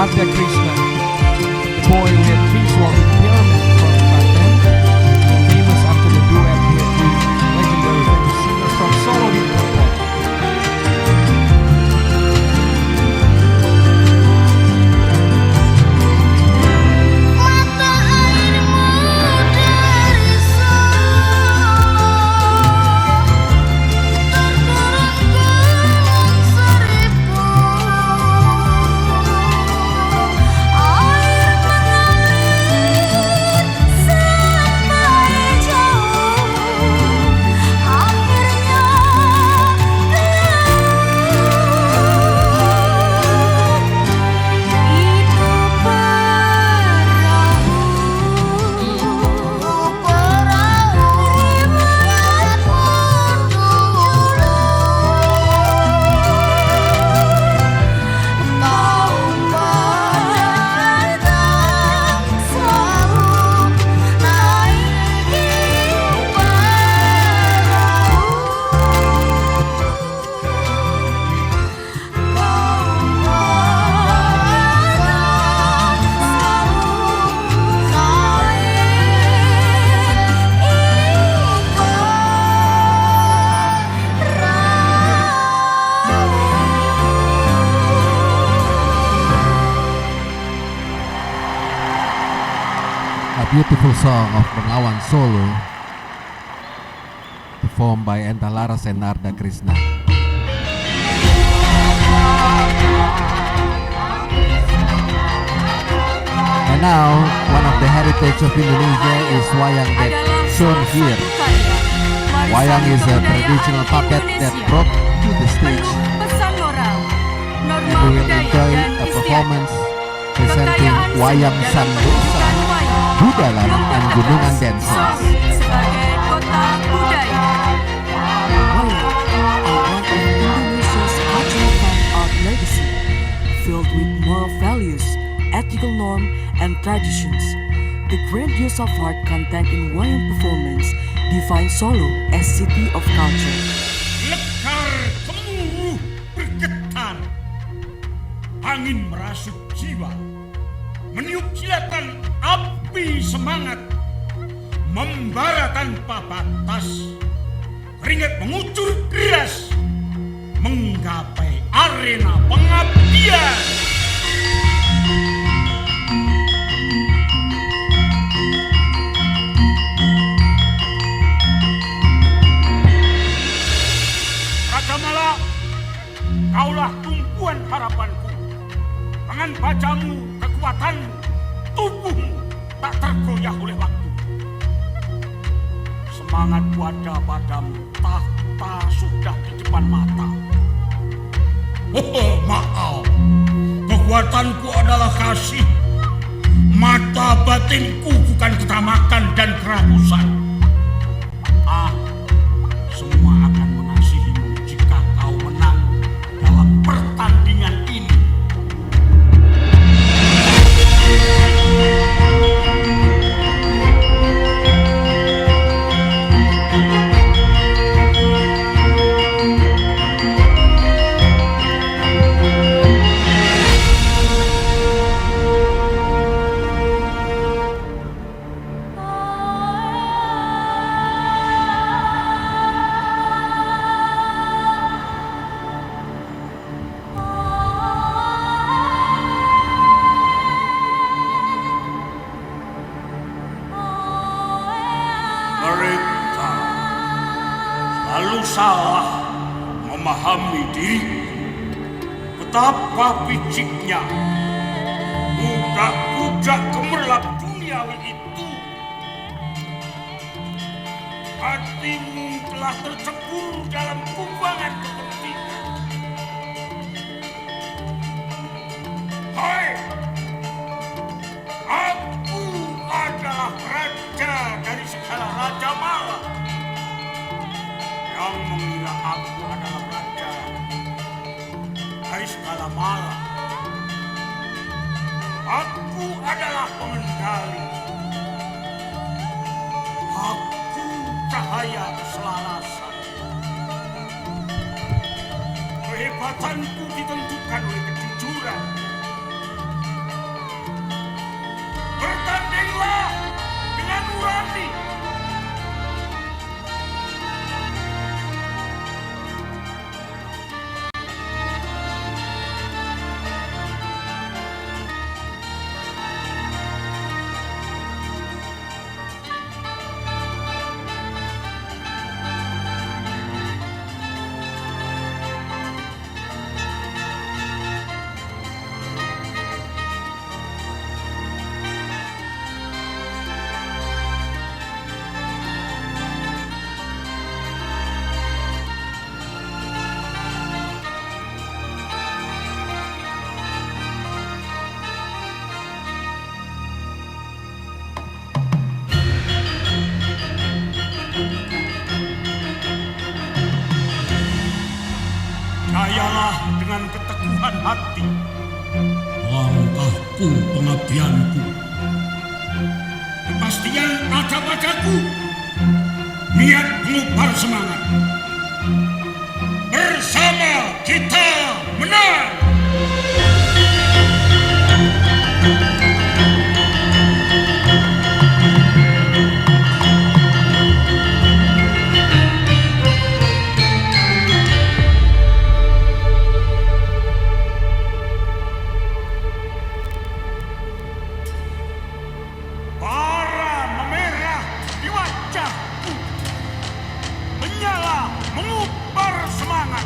Narda Krishna, the boy who had peace-walking pyramid from Paten, famous after the duet with the legendary famous singer from Solo Himalayan. A beautiful song of Bengawan Solo, performed by Enta Laras and Narda Krishna. And now, one of the heritage of Indonesia is wayang that shown here. Wayang is a traditional puppet that brought to the stage, and we will enjoy a performance presenting Wayang Sandosa, Budalan and Gunungan Dancers. Sebagai kota budaya. Wayang are one of Indonesia's cultural art legacy, filled with moral values, ethical norm, and traditions. The grand use of art content in wayang performance defines Solo as city of culture. Lekar gemuruh bergetar, angin merasuk jiwa, meniup kilatan api semangat, membara tanpa batas, keringat mengucur deras, menggapai arena pengabdian. Raja Mala, kaulah tumpuan harapanku. Tangan bajamu, kekuatanmu, tubuhmu tak tergoyah oleh waktu. Semangatku ada padamu, tahta sudah di depan mata. Oh, maaf, kekuatanku adalah kasih. Mata batinku bukan ketamakan dan kerakusan. Semua akan mengasihimu jika kau menang dalam pertandingan ini. Lalu salah memahami diri. Betapa piciknya budak-budak gemerlap duniawi itu. Hatimu telah tercebur dalam kubangan kepentingan. Hai, aku adalah raja dari segala raja Mala. Yang mengira aku adalah raja dari segala Mala. Aku adalah pengendali. Aku cahaya keselarasan. Kehebatanku ditentukan oleh kejujuran. Percayalah dengan keteguhan hati. Langkahku pengabdianku. Kepastian ada padaku. Niat mengubar semangat. Bersama kita menang. Bara memerah di wajahku. Menyala mengubar semangat.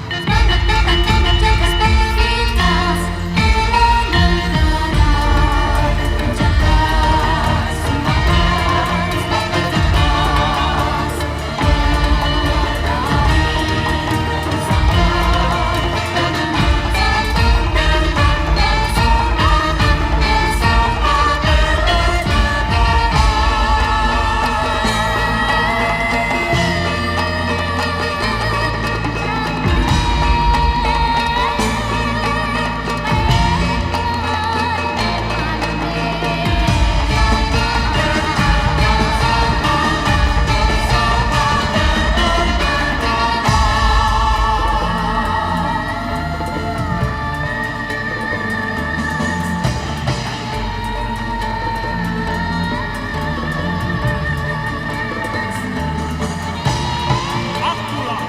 Akulah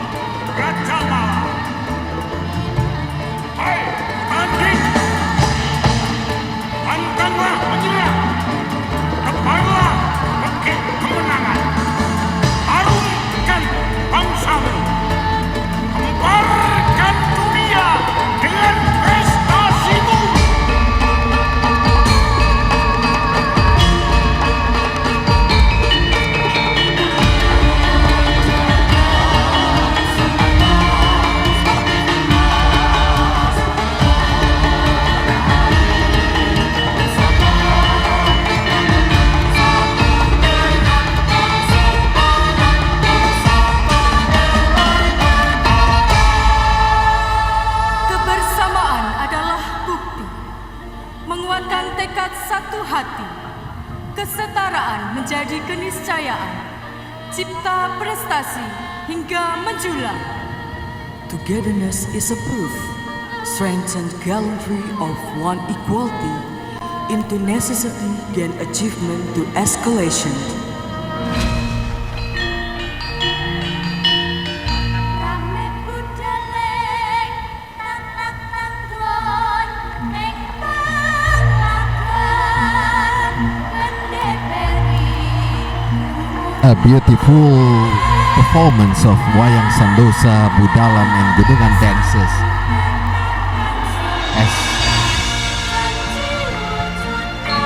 Raja Malam. Hai, tanding. Pantanglah menyerah. Tebarlah bukit kemenangan. Harumkan bangsamu. Kembarkan dunia dengan prestasimu. Kebersamaan adalah bukti. Menguatkan tekad satu hati. Kesetaraan menjadi keniscayaan. Cipta prestasi hingga menjulang. Togetherness is a proof. Strength and gallantry of one equality into necessity gain achievement to escalation. A beautiful performance of Wayang Sandosa, Budalan and Gunungan dances as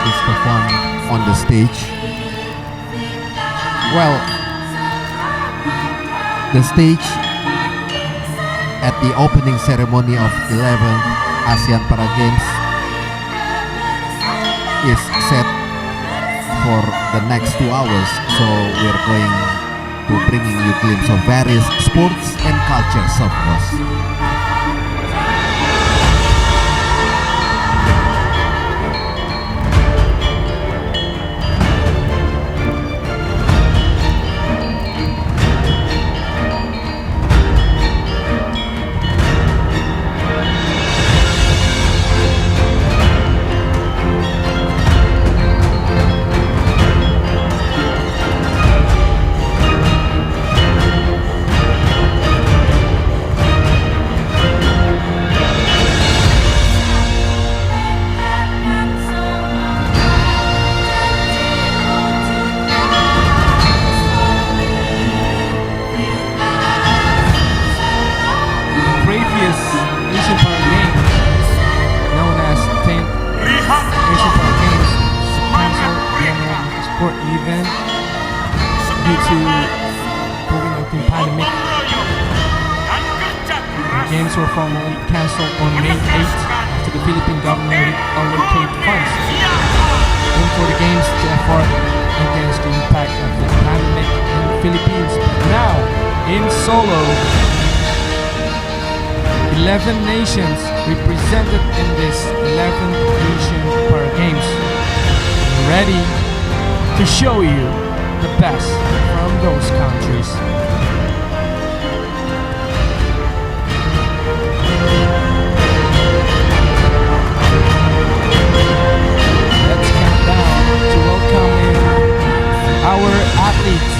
is performed on the stage. Well, the stage at the opening ceremony of 11th ASEAN Para Games is set for the next 2 hours, so we're going to bringing you glimpse of various sports and cultures, of course. Previous Asian Para Games, known as 10th Asian Para Games, canceled the annual sport event due to COVID-19 pandemic. The games were formally canceled on May 8th after the Philippine government allocated funds and for the games to effort against the impact of the pandemic in the Philippines. But now, in Solo, 11 nations represented in this 11th Asian Para Games, ready to show you the best from those countries. Let's count down to welcome in our athletes.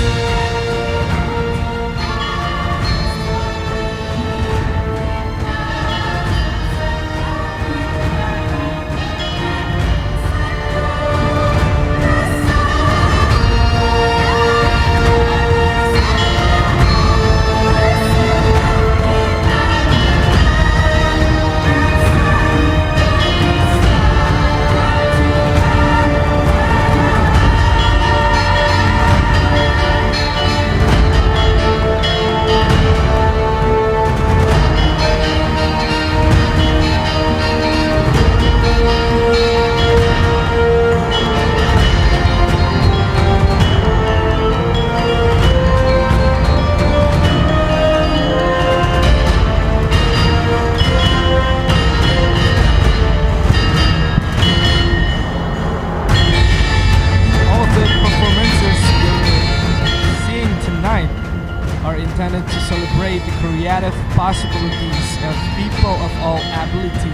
Intended to celebrate the creative possibilities of people of all ability.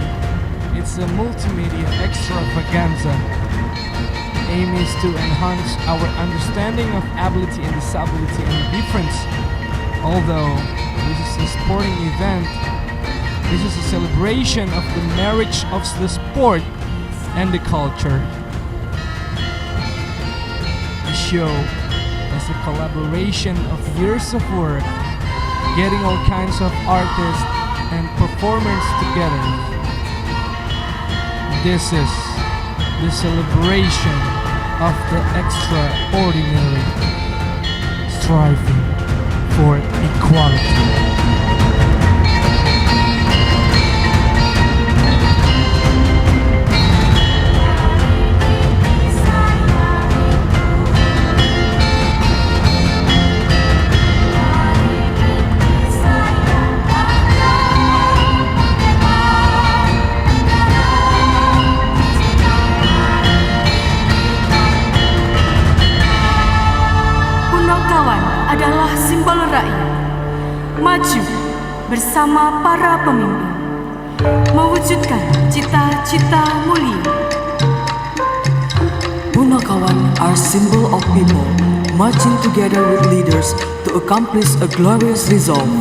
It's a multimedia extravaganza. Aim is to enhance our understanding of ability and disability and difference. Although this is a sporting event, this is a celebration of the marriage of the sport and the culture. The show is a collaboration of years of work, getting all kinds of artists and performers together. This is the celebration of the extraordinary, striving for equality. Adalah simbol rakyat, maju bersama para pemimpin, mewujudkan cita-cita mulia. Punakawan are symbol of people marching together with leaders to accomplish a glorious resolve.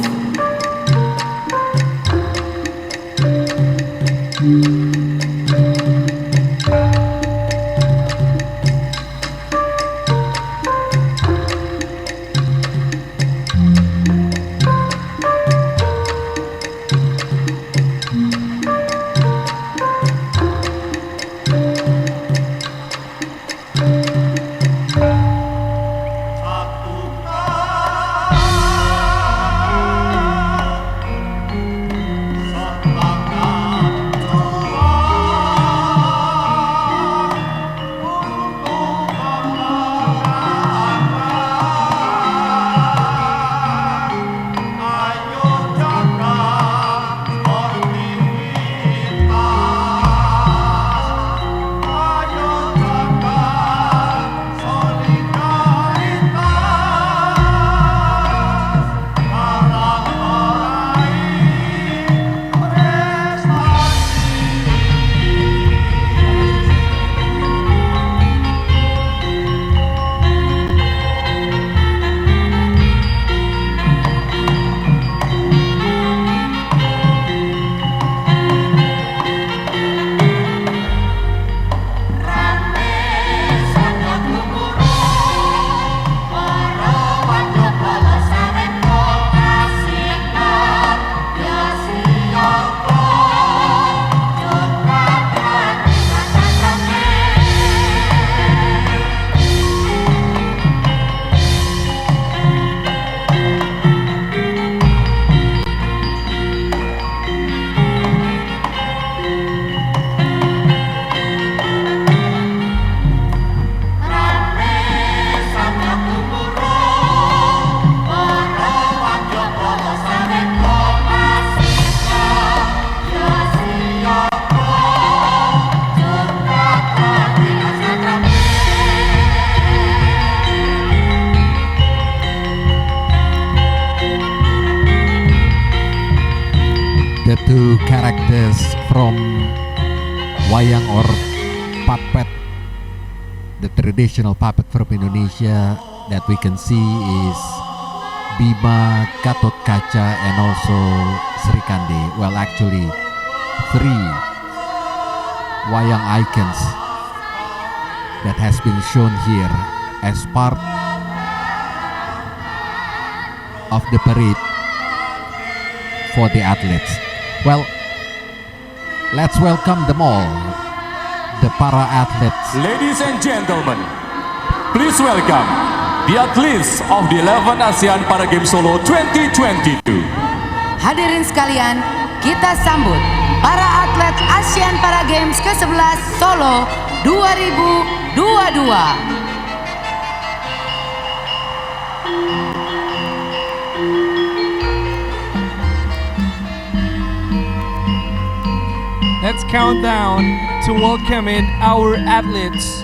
from wayang or puppet, the traditional puppet from Indonesia that we can see is Bima, Gatot Kaca, and also Sri Kandi. Well, actually, 3 wayang icons that has been shown here as part of the parade for the athletes. Well, let's welcome them all, the para athletes. Ladies and gentlemen, please welcome the athletes of the 11 ASEAN Para Games Solo 2022. Hadirin sekalian, kita sambut para atlet ASEAN Para Games ke-11 Solo 2022. Let's count down to welcome in our athletes.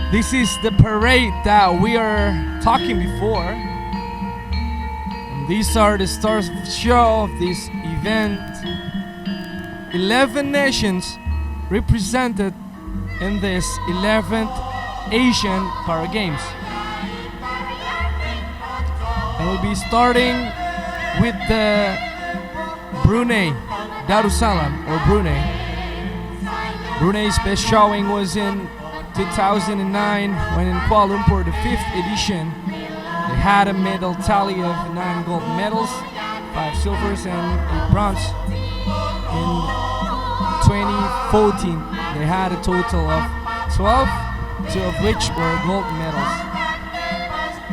This is the parade that we are talking before. And these are the stars of the show of this event. 11 nations represented in this 11th Asian Para Games. And we'll be starting with the Brunei Darussalam or Brunei. Brunei's best showing was in 2009 when in Kuala Lumpur, the 5th edition. They had a medal tally of 9 gold medals, 5 silvers and 8 bronze. In 2014, they had a total of 12, 2 of which were gold medals.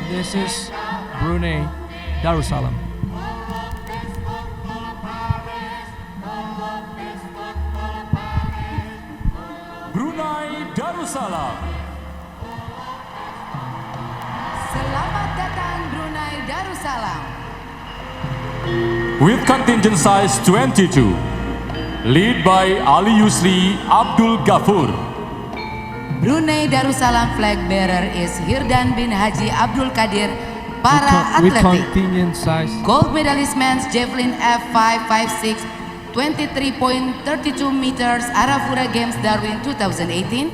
This is Brunei Darussalam. Brunei Darussalam. Selamat datang Brunei Darussalam. With contingent size 22, lead by Ali Yusri Abdul Ghafur. Brunei Darussalam flag bearer is Hirdan bin Haji Abdul Qadir, para With atletik. contingent size Gold medalist men's javelin F556 23.32 meters Arafura Games Darwin 2018.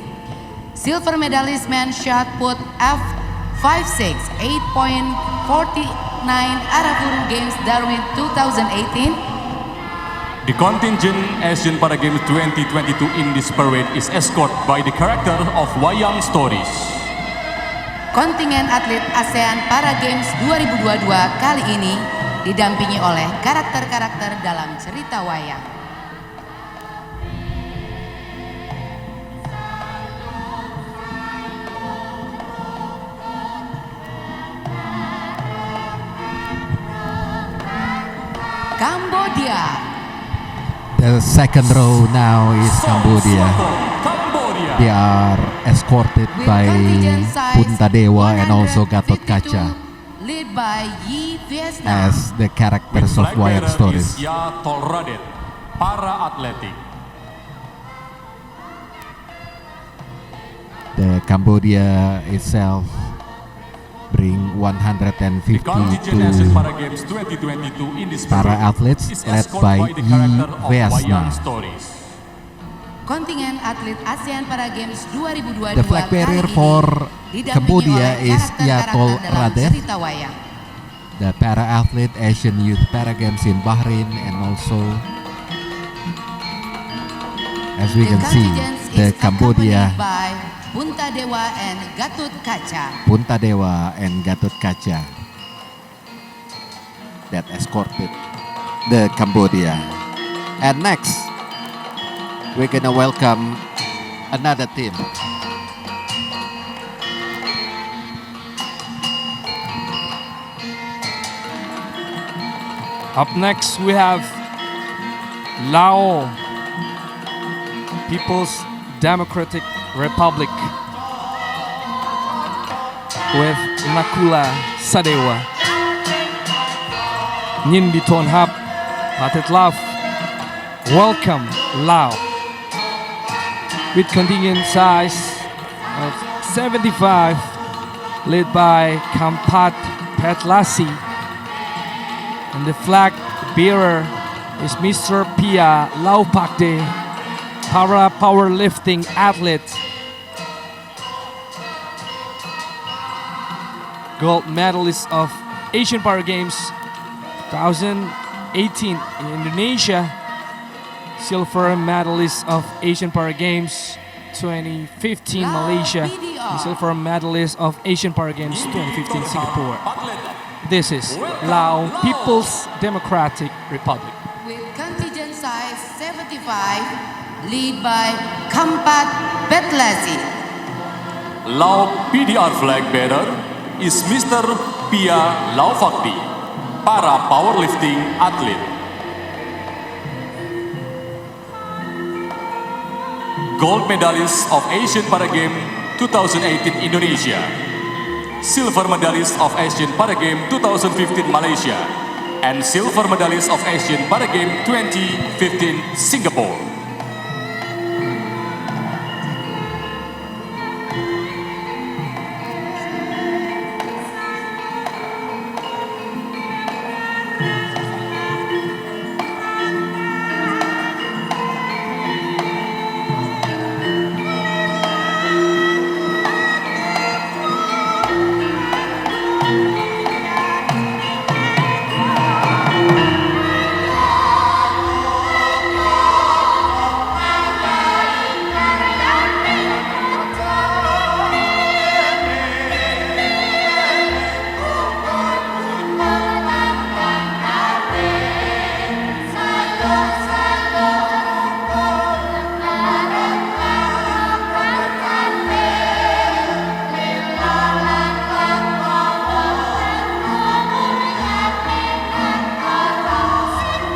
Silver medalist men's shot put F56 8.49 Arafura Games Darwin 2018. The contingent Asian Para Games 2022 in this parade is escorted by the character of Wayang Stories. Kontingen atlet ASEAN Para Games 2022 kali ini didampingi oleh karakter-karakter dalam cerita wayang. Cambodia. The second row now is Cambodia. Cambodia. They are escorted With by contingent size Punta Dewa and also Gatot 152, Kaca lead by Yi Vietnam. as the characters of Flag Wayang bearer Stories. is Ya Tolradet, para atletik. The Cambodia itself bring The contingent Asian 152 Para Games 2022 in this para parade athletes is led escorted by by the Yi character of Vietnam. Wayang Stories. Kontingen atlet ASEAN Para Games 2022 The flag bearer kali ini for didampingi Cambodia oleh is karakter-karakter Yatol dalam Radet, cerita wayang. the para athlete Asian Youth Para Games in Bahrain, and also as we The can see contingent the is Cambodia accompanied by Punta Dewa and Gatot Kaca. Punta Dewa and Gatot Kaca that escorted the Cambodia. And next, we're gonna welcome another team. Up next, we have Lao People's Democratic Republic with Nakula Sadewa, Nyindi Tonhap, Patet Love. Welcome, Lao. With contingent size of 75, led by Kampat Petlasi. And the flag bearer is Mr. Pia Laupakde para powerlifting athlete. Gold medalist of Asian Para Games 2018 in Indonesia. Silver medalist of Asian Para Games 2015 Malaysia. And silver medalist of Asian Para Games 2015 Singapore. This is Lao People's Democratic Republic. With contingent size 75, lead by Kampat Petlasi. Lao PDR flag bearer is Mr. Pia Laufakdi, para powerlifting athlete. Gold medalist of Asian Para Game 2018 Indonesia. Silver medalist of Asian Para Game 2015 Malaysia. And silver medalist of Asian Para Game 2015 Singapore.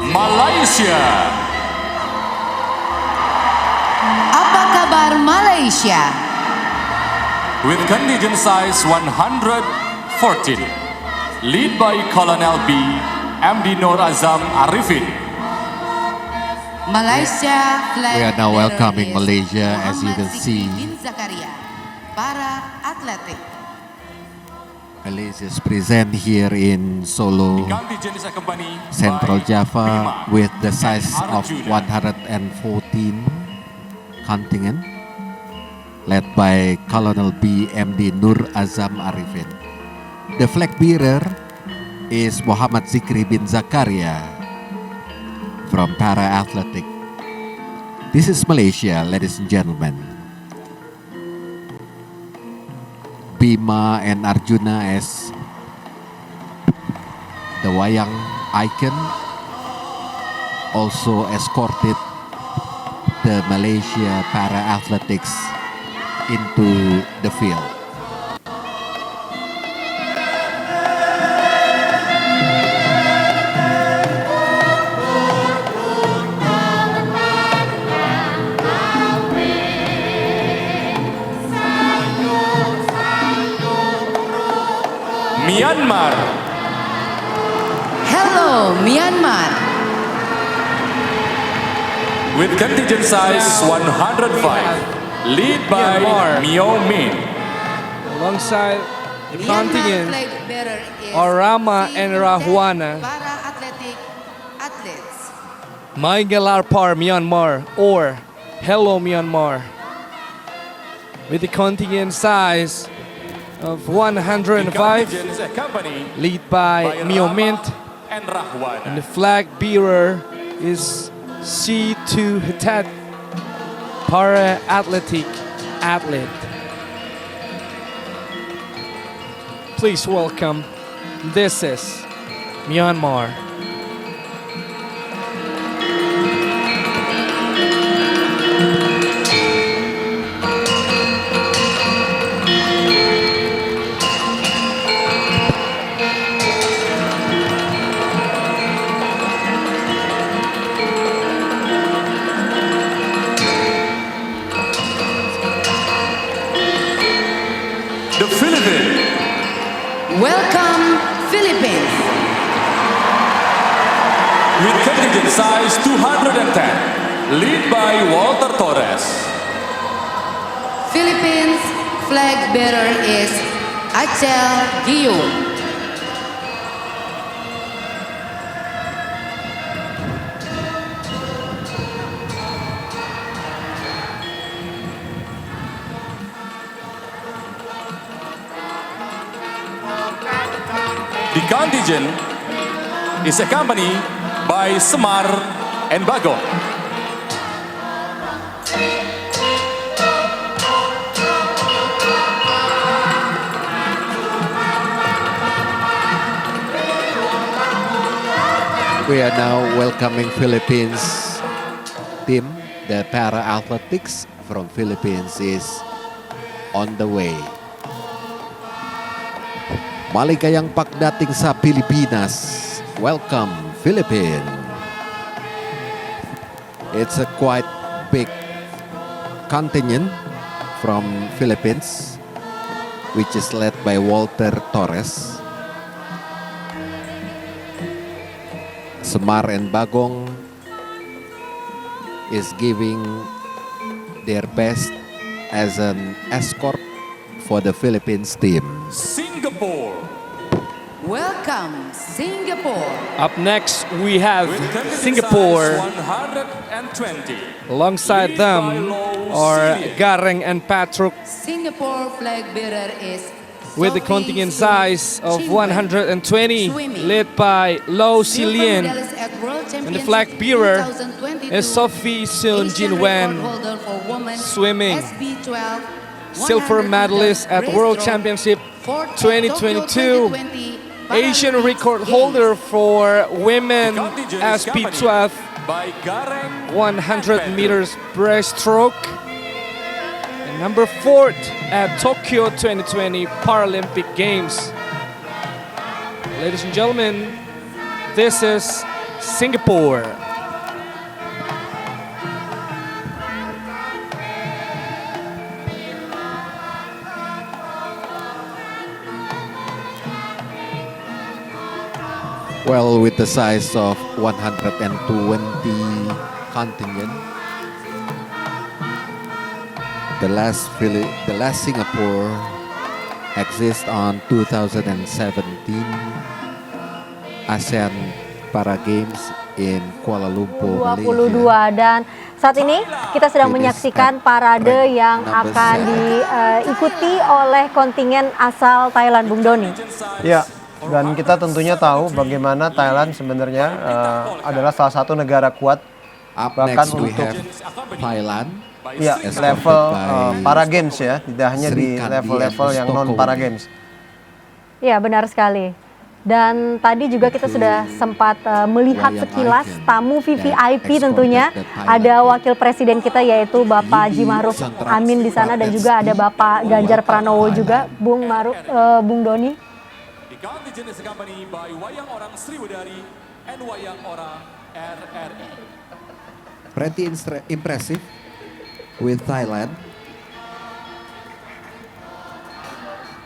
Malaysia. Apa kabar Malaysia? With contingent size 114, lead by Colonel B. MD Nur Azam Arifin. Malaysia flag We are now bearer welcoming is Malaysia, as you Muhammad can Zikri see. bin Zakaria, para atletik. Malaysia is present here in Solo, Contingent is accompanied Central by Java, Bima with the size and of Arjuna. 114 contingent, led by Colonel B. MD Nur Azam Arifin. The flag bearer is Muhammad Zikri bin Zakaria from Para Athletic. This is Malaysia, ladies and gentlemen. Bima and Arjuna as the Wayang icon also escorted the Malaysia Para Athletics into the field. Myanmar. Hello Myanmar. With contingent size 105, lead by Myanmar. Myo Min. Alongside the Myanmar contingent flag bearer is Orama and Sri Rahwana. Para atletik athletes. Maigalarpar Myanmar or Hello Myanmar. With the contingent size of 105, Contingent is accompanied lead by Mio Rama Mint, and Rahwana. and the flag bearer is C2 Hitat, para athletic athlete. Please welcome, this is Myanmar. The Philippines. Welcome Philippines. With contingent size 210, lead by Walter Torres. Philippines flag bearer is Achel Giyung. contingent is accompanied by Semar and Bagong. We are now welcoming Philippines team. The para athletics from Philippines is on the way. Maligayang pagdating sa Pilipinas. Welcome, Philippines. It's a quite big contingent from Philippines, which is led by Walter Torres. Semar and Bagong is giving their best as an escort for the Philippines team. Singapore. Welcome, Singapore. Up next, we have With contingent Singapore. size 120. Alongside them are Gareng and Patrick Singapore flag bearer is with the Sophie contingent Sun size of Chin Wen. 120, Swimming. led by Lo Silver Xilian. medalist at World And the Championship flag bearer 2022. is Sophie Sun Asian Jin record Wen. holder for women Swimming. SB12, Silver 100 medalist meter at World breaststroke Championship for 2022. 2020 Asian Paralympics record Games. holder for women The contingent is SP12 by Gareng 100 and meters breaststroke. And number 4 at Tokyo 2020 Paralympic Games. Ladies and gentlemen, this is Singapore. Well, with the size of 120 contingent, the last Singapore exists on 2017 ASEAN Para Games in Kuala Lumpur, 22 Malaysia. dan saat ini kita sedang It is menyaksikan at parade rank yang number akan 7. diikuti oleh kontingen asal Thailand, Bung Doni. Ya, dan kita tentunya tahu bagaimana Thailand sebenarnya adalah salah satu negara kuat Up bahkan next we untuk have Thailand. ya Escorted level by para games ya, tidak hanya di Sri Kandi level-level and yang non para Stokowi. games. Ya, benar sekali. Dan tadi juga kita sudah sempat melihat Wayang sekilas icon tamu VVIP that tentunya. escorted the Thailand Ada team. wakil presiden kita yaitu Bapak Haji Ma'ruf Amin di sana dan juga ada Bapak Ganjar Pranowo juga, Bung Doni. The contingent is accompanied by Wayang Orang Sriwedari and Wayang Orang RRI. Pretty impressive with Thailand.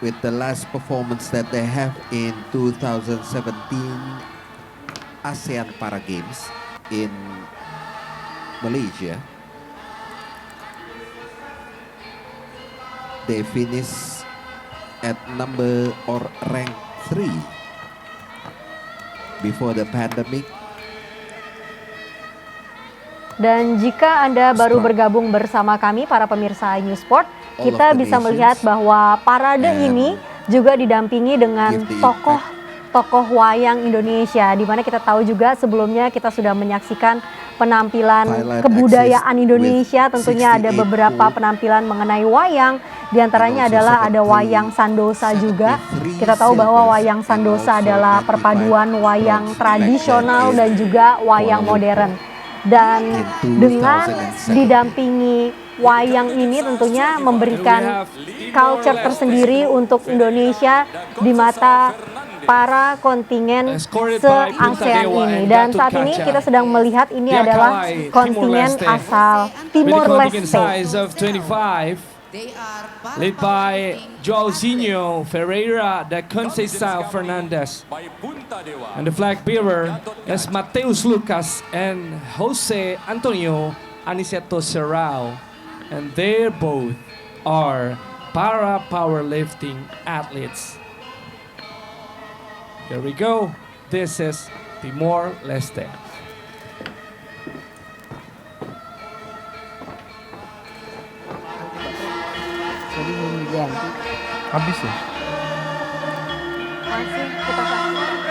With the last performance that they have in 2017 ASEAN Para Games in Malaysia. They finish at number or rank 3 before the pandemic. Dan jika Anda baru bergabung bersama kami para pemirsa News Sport, All kita of the bisa nations melihat bahwa parade and ini juga didampingi dengan give the tokoh wayang Indonesia, di mana kita tahu juga sebelumnya kita sudah menyaksikan penampilan Thailand kebudayaan exists Indonesia. with Tentunya ada 68 beberapa penampilan mengenai wayang, diantaranya and also adalah ada 73 wayang Sandosa juga. 73 Kita tahu bahwa silvers wayang and Sandosa also adalah 95 perpaduan wayang bronze tradisional back then dan in juga wayang Kuala Lumpur. modern. Dan In dengan 2007. didampingi wayang ini tentunya memberikan culture tersendiri untuk Indonesia di mata para kontingen se-ASEAN ini. Dan saat ini kita sedang melihat ini adalah kontingen asal Timor With the contingent Leste. size of 25, They are led by Joãozinho Ferreira da Conceição Fernandes. By Punta Dewa. And the flag bearer is Mateus Lucas and Jose Antonio Aniceto Serrao. And they both are para powerlifting athletes. Here we go. This is Timor Leste. Habis ya? Masih kita saksikan.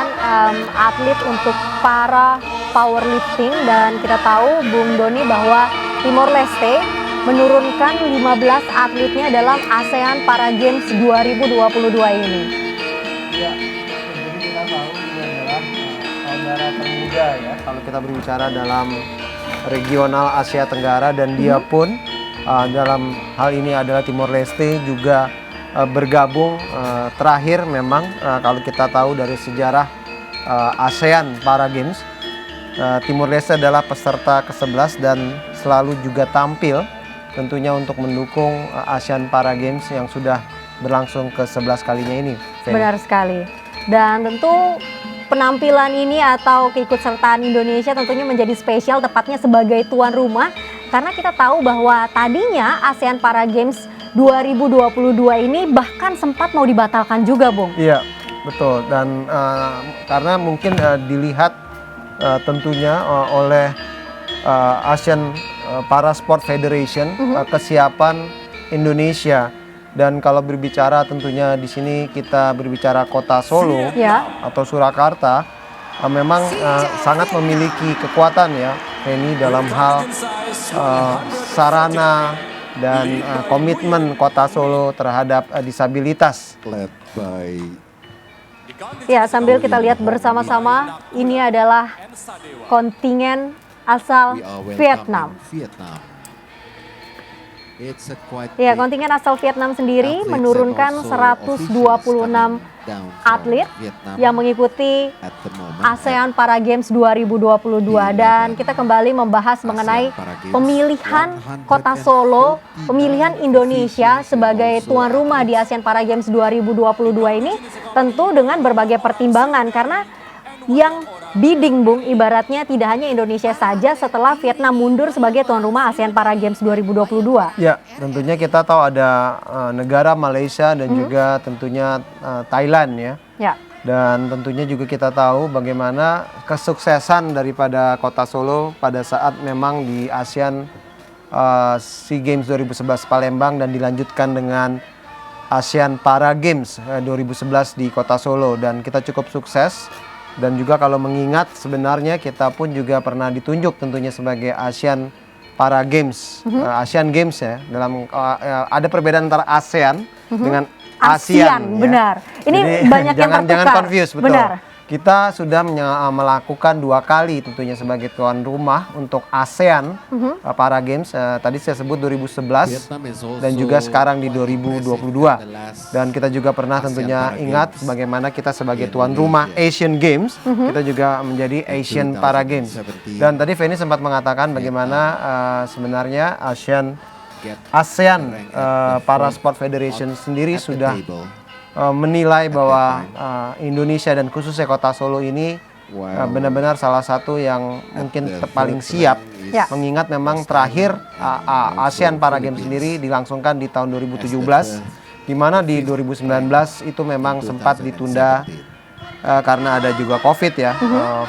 penampilan atlet untuk para powerlifting, dan kita tahu Bung Doni bahwa Timor Leste menurunkan 15 atletnya dalam ASEAN Para Games 2022 ini. Ya, jadi kita tahu ini adalah saudara termuda ya kalau kita berbicara dalam regional Asia Tenggara, dan dia pun dalam hal ini adalah Timor Leste juga bergabung terakhir memang kalau kita tahu dari sejarah ASEAN Para Games, Timor Leste adalah peserta ke-11 dan selalu juga tampil tentunya untuk mendukung ASEAN Para Games yang sudah berlangsung ke-11 kalinya ini. Feni. Benar sekali. Dan tentu penampilan ini atau keikutsertaan Indonesia tentunya menjadi spesial, tepatnya sebagai tuan rumah, karena kita tahu bahwa tadinya ASEAN Para Games 2022 ini bahkan sempat mau dibatalkan juga, Bung. Iya, betul. Dan karena mungkin dilihat tentunya oleh ASEAN Para Sport Federation kesiapan Indonesia. Dan kalau berbicara tentunya di sini kita berbicara kota Solo atau Surakarta, memang sangat memiliki kekuatan ya, Feni, dalam hal sarana dan komitmen kota Solo terhadap disabilitas. Ya, sambil kita lihat bersama-sama, ini adalah kontingen asal Vietnam. Ya, kontingen asal Vietnam sendiri menurunkan 126 atlet yang mengikuti ASEAN Para Games 2022, dan kita kembali membahas mengenai pemilihan kota Solo, pemilihan Indonesia sebagai tuan rumah di ASEAN Para Games 2022 ini tentu dengan berbagai pertimbangan, karena yang bidding, Bung, ibaratnya tidak hanya Indonesia saja setelah Vietnam mundur sebagai tuan rumah ASEAN Para Games 2022. Ya, tentunya kita tahu ada negara Malaysia dan juga tentunya Thailand ya. Ya. Dan tentunya juga kita tahu bagaimana kesuksesan daripada kota Solo pada saat memang di ASEAN SEA Games 2011 Palembang dan dilanjutkan dengan ASEAN Para Games 2011 di kota Solo, dan kita cukup sukses. Dan juga kalau mengingat sebenarnya kita pun juga pernah ditunjuk tentunya sebagai ASEAN Para Games, ASEAN Games ya. Dalam ada perbedaan antara ASEAN dengan ASEAN. Benar. Ya. Ini jadi, banyak yang tertukar. Jangan confuse, betul. Benar. Kita sudah melakukan 2 kali tentunya sebagai tuan rumah untuk ASEAN Para Games. Tadi saya sebut 2011 dan juga sekarang di 2022. Dan kita juga pernah tentunya ingat bagaimana kita sebagai tuan rumah Asian Games, kita juga menjadi Asian Para Games. Dan tadi Feni sempat mengatakan bagaimana sebenarnya ASEAN Para Sport Federation sendiri sudah menilai bahwa Indonesia dan khususnya kota Solo ini benar-benar salah satu yang mungkin paling siap, mengingat memang terakhir ASEAN Para Games sendiri dilangsungkan di tahun 2017, di mana di 2019 itu memang sempat ditunda karena ada juga COVID ya,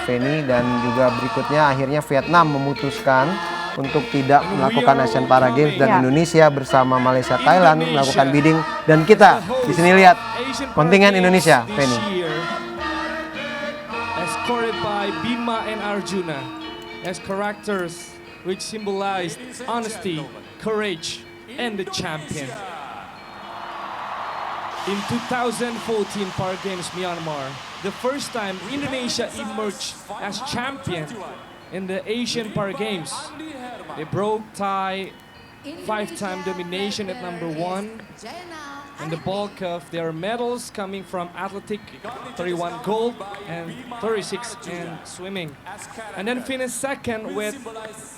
Feni, dan juga berikutnya akhirnya Vietnam memutuskan untuk tidak melakukan ASEAN Para Games, dan Indonesia bersama Malaysia, Thailand melakukan bidding, dan kita di sini lihat kontingen Indonesia, Feni. Escorted by Bima and Arjuna as characters which symbolized honesty, courage, and the champion. In 2014 Para Games Myanmar, the first time Indonesia emerged as champion in the Asian Para Games. They broke Thai 5-time domination at number 1, and the bulk of their medals coming from athletic, 31 gold and 36 in swimming. And then finished second with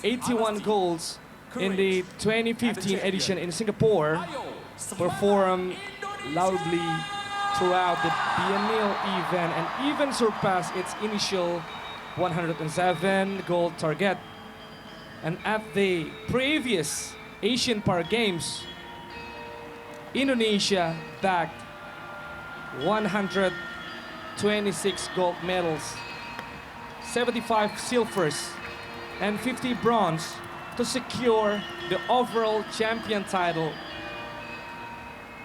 81 golds in the 2015 edition in Singapore, performed loudly throughout the biennial event and even surpassed its initial 107 gold target. And at the previous Asian Para Games, Indonesia bagged 126 gold medals, 75 silvers, and 50 bronze to secure the overall champion title.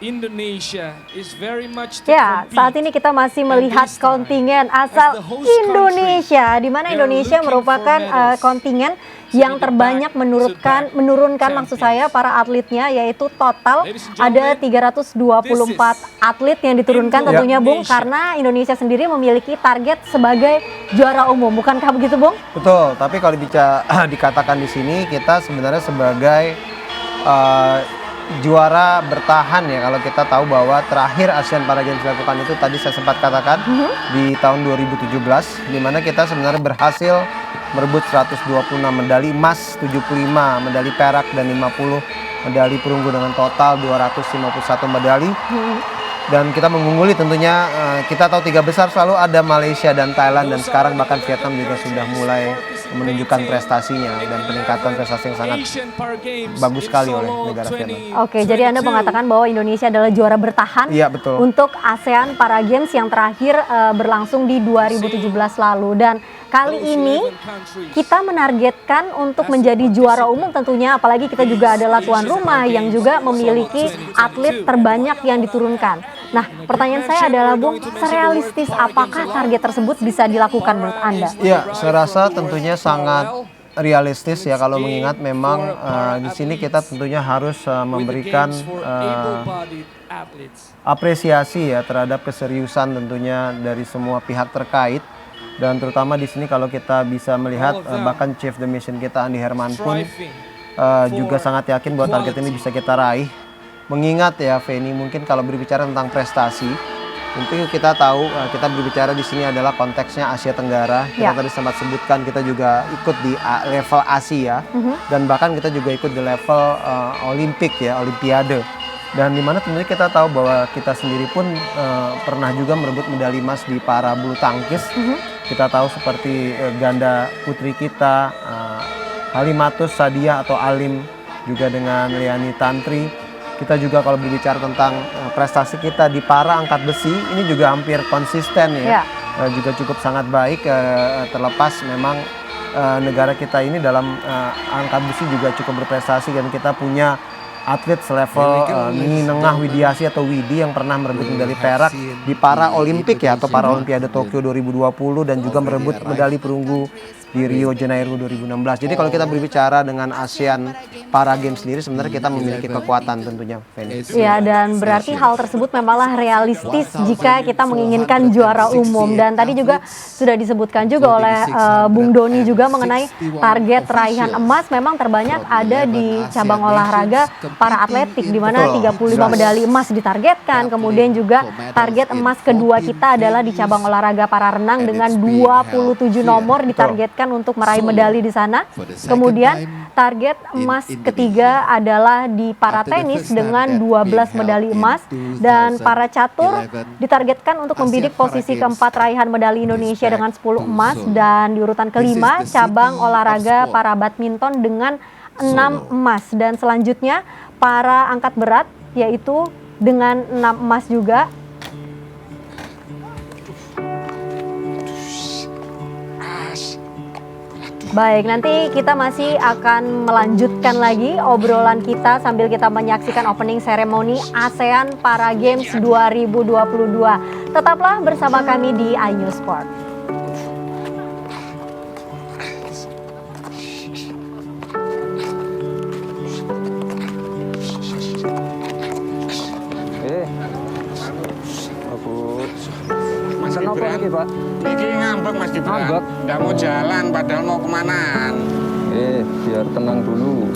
Indonesia is very much to Ya, compete. saat ini kita masih melihat this time, kontingen asal as the host Indonesia, di mana they are Indonesia looking merupakan for medals. kontingen To yang be the terbanyak back-to-back menurunkan maksud saya para atletnya, yaitu total Ladies and ada gentlemen, 324 atlet yang diturunkan tentunya Bung, Indonesia. karena Indonesia sendiri memiliki target sebagai juara umum, bukankah begitu Bung? Betul, tapi kalau dikatakan di sini kita sebenarnya sebagai juara bertahan ya, kalau kita tahu bahwa terakhir Asian Para Games dilakukan itu tadi saya sempat katakan di tahun 2017, di mana kita sebenarnya berhasil merebut 126 medali emas, 75 medali perak dan 50 medali perunggu dengan total 251 medali. Dan kita mengungguli tentunya, kita tahu tiga besar selalu ada Malaysia dan Thailand, dan sekarang bahkan Vietnam juga sudah mulai menunjukkan prestasinya dan peningkatan prestasi yang sangat bagus sekali oleh negara Vietnam. Oke, jadi Anda mengatakan bahwa Indonesia adalah juara bertahan Iya, betul. untuk ASEAN Para Games yang terakhir berlangsung di 2017 lalu. Dan kali ini kita menargetkan untuk menjadi juara umum tentunya, apalagi kita juga adalah tuan rumah yang juga memiliki atlet terbanyak yang diturunkan. Nah, pertanyaan saya adalah Bung, serealistis apakah target tersebut bisa dilakukan menurut Anda? Iya, saya rasa tentunya sangat realistis ya, kalau mengingat memang di sini kita tentunya harus memberikan apresiasi ya terhadap keseriusan tentunya dari semua pihak terkait, dan terutama di sini kalau kita bisa melihat bahkan Chief the Mission kita Andi Herman pun juga sangat yakin bahwa target ini bisa kita raih. Mengingat ya Feni, mungkin kalau berbicara tentang prestasi, tentu kita tahu kita berbicara di sini adalah konteksnya Asia Tenggara. Kita tadi sempat sebutkan kita juga ikut di level Asia dan bahkan kita juga ikut di level Olimpik ya, Olimpiade. Dan dimana tentunya kita tahu bahwa kita sendiri pun pernah juga merebut medali emas di para bulu tangkis. Kita tahu seperti ganda putri kita Halimatus Sadia atau Alim, juga dengan Leani Tantri. Kita juga kalau berbicara tentang prestasi kita di para angkat besi, ini juga hampir konsisten ya. Juga cukup sangat baik, terlepas memang negara kita ini dalam angkat besi juga cukup berprestasi, dan kita punya atlet selevel Ninengah Widiasi atau Widi yang pernah merebut medali perak di para Olimpik ya, atau para Olimpiade Tokyo 2020, dan juga merebut medali perunggu di Rio Janeiro 2016. Jadi kalau kita berbicara dengan ASEAN Para Games sendiri, sebenarnya kita memiliki kekuatan tentunya, Feni. Ya, dan berarti hal tersebut memanglah realistis jika kita menginginkan juara umum. Dan tadi juga sudah disebutkan juga oleh Bung Doni juga mengenai target raihan emas memang terbanyak ada di cabang olahraga para atletik, di mana 35 medali emas ditargetkan. Kemudian juga target emas kedua kita adalah di cabang olahraga para renang dengan 27 nomor ditargetkan untuk meraih medali di sana. Kemudian target emas ketiga adalah di para tenis dengan 12 medali emas, dan para catur ditargetkan untuk membidik posisi keempat raihan medali Indonesia dengan 10 emas, dan di urutan kelima cabang olahraga para badminton dengan 6 emas, dan selanjutnya para angkat berat yaitu dengan 6 emas juga. Baik, nanti kita masih akan melanjutkan lagi obrolan kita sambil kita menyaksikan opening ceremony ASEAN Para Games 2022. Tetaplah bersama kami di iNews Sport. Mesen apa lagi, Pak? Iki ngambek, Mas Gibran. Ngambek? Nggak mau jalan, padahal mau kemanaan. Biar tenang dulu.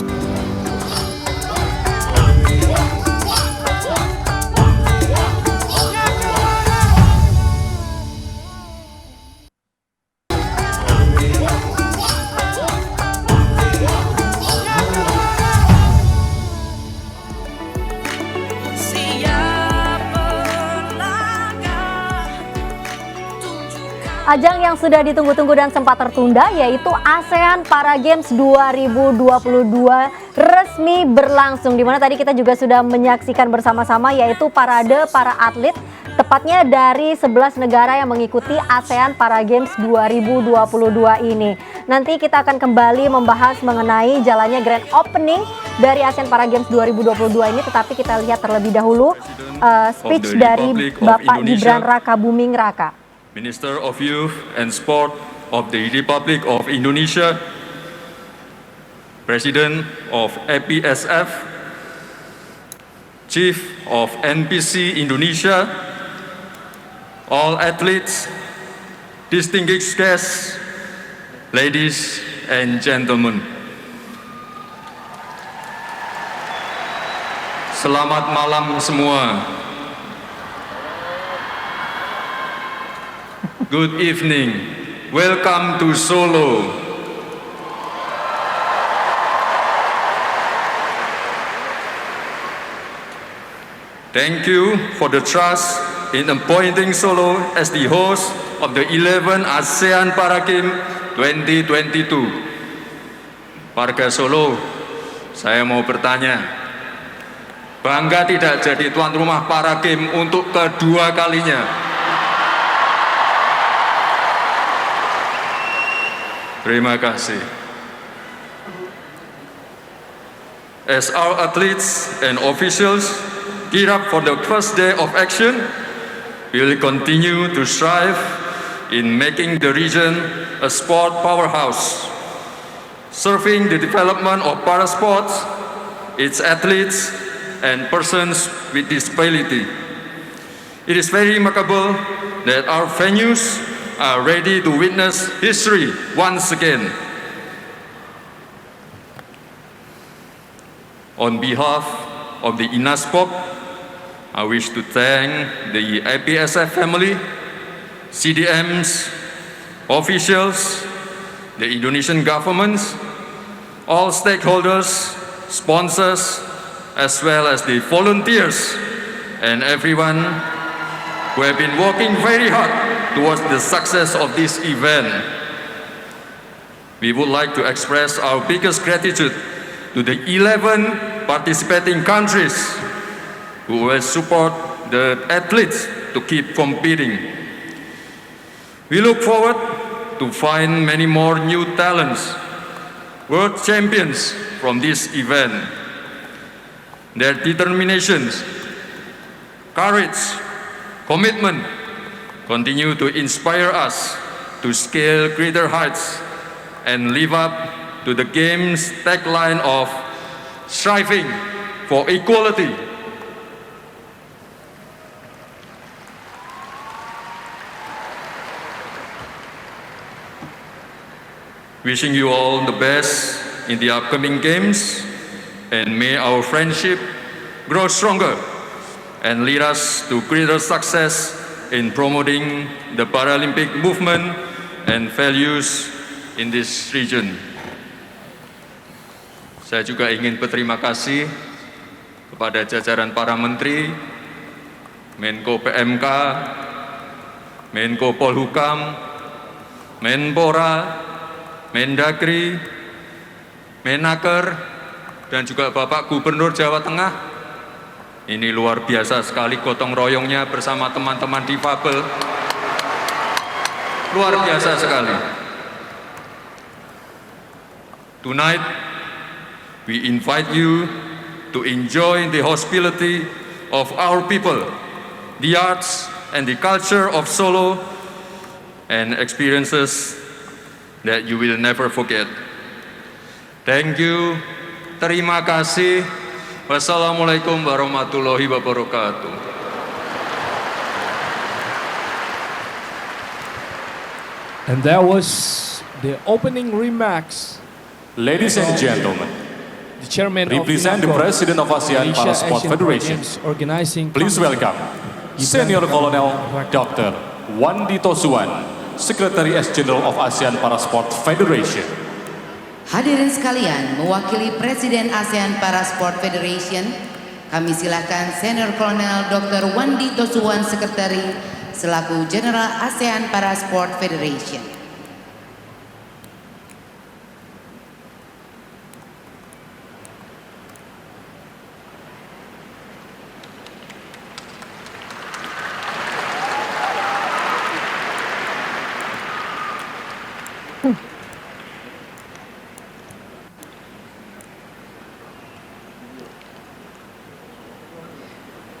Ajang yang sudah ditunggu-tunggu dan sempat tertunda yaitu ASEAN Para Games 2022 resmi berlangsung, di mana tadi kita juga sudah menyaksikan bersama-sama yaitu parade para atlet tepatnya dari 11 negara yang mengikuti ASEAN Para Games 2022 ini. Nanti kita akan kembali membahas mengenai jalannya grand opening dari ASEAN Para Games 2022 ini, tetapi kita lihat terlebih dahulu speech dari Bapak Gibran Rakabuming Raka. Minister of Youth and Sport of the Republic of Indonesia, President of APSF, Chief of NPC Indonesia, all athletes, distinguished guests, ladies and gentlemen. Selamat malam semua. Good evening. Welcome to Solo. Thank you for the trust in appointing Solo as the host of the 11 ASEAN Para Games 2022. Warga Solo, saya mau bertanya, bangga tidak jadi tuan rumah Para Games untuk kedua kalinya? Terima kasih. As our athletes and officials gear up for the first day of action, we will continue to strive in making the region a sport powerhouse, serving the development of para sports, its athletes, and persons with disability. It is very remarkable that our venues are ready to witness history once again. On behalf of the INASPOP, I wish to thank the APSF family, CDMs, officials, the Indonesian governments, all stakeholders, sponsors, as well as the volunteers and everyone who have been working very hard towards the success of this event. We would like to express our biggest gratitude to the 11 participating countries who will support the athletes to keep competing. We look forward to find many more new talents, world champions from this event. Their determinations, courage, commitment continue to inspire us to scale greater heights and live up to the game's tagline of striving for equality. Wishing you all the best in the upcoming games, and may our friendship grow stronger and lead us to greater success in promoting the Paralympic movement and values in this region. Saya juga ingin berterima kasih kepada jajaran para menteri, Menko PMK, Menko Polhukam, Menpora, Mendagri, Menaker, dan juga Bapak Gubernur Jawa Tengah. Ini luar biasa sekali gotong royongnya bersama teman-teman difabel. Luar biasa sekali. Tonight, we invite you to enjoy the hospitality of our people, the arts and the culture of Solo, and experiences that you will never forget. Thank you. Terima kasih. Wassalamualaikum warahmatullahi wabarakatuh. And that was the opening remarks. Ladies and gentlemen, The chairman represent the president of ASEAN Para Sport Federation. Organizing Please welcome Senior Colonel Dr. Wandi Tosuwan, Secretary General of ASEAN Para Sport Federation. Hadirin sekalian, mewakili Presiden ASEAN Para Sport Federation, kami silakan Senior Colonel Dr. Wandi Tosuwan, Sekretari selaku General ASEAN Para Sport Federation.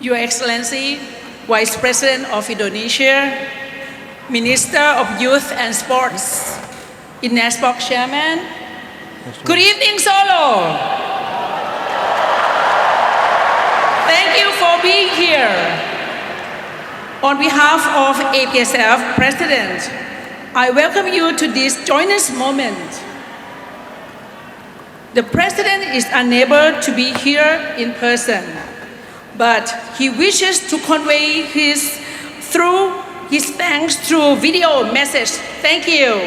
Your Excellency, Vice President of Indonesia, Minister of Youth and Sports, INASPORT Chairman. Good evening, Solo. Thank you for being here. On behalf of APSF President, I welcome you to this joyous moment. The President is unable to be here in person, but he wishes to convey his thanks through video message. Thank you.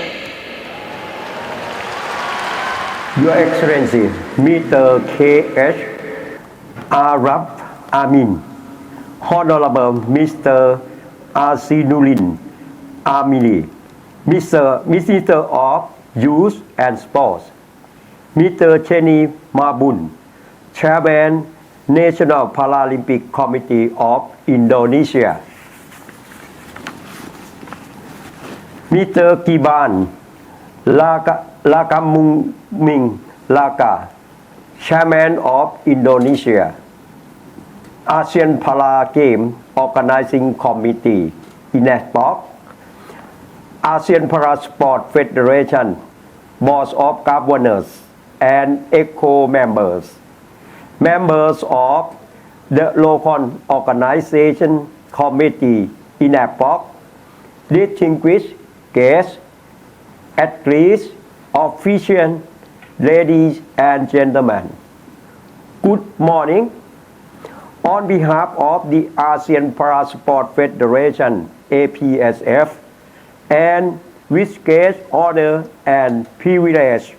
Your Excellency, Mr. K.H. Arab Amin, Honorable Mr. Asinuddin Amini, Minister of Youth and Sports, Mr. Chenny Mabun, Chairman, National Paralympic Committee of Indonesia, Mr. Kiban Lakamuming Laka, Chairman of Indonesia, ASEAN Para Games Organizing Committee, INASPORT, ASEAN Para Sport Federation, Board of Governors and ECHO members, members of the Local Organization Committee, INASPORT, distinguished guests, athletes, officials, ladies and gentlemen. Good morning. On behalf of the ASEAN Para Sport Federation, APSF, and with great honor and privilege,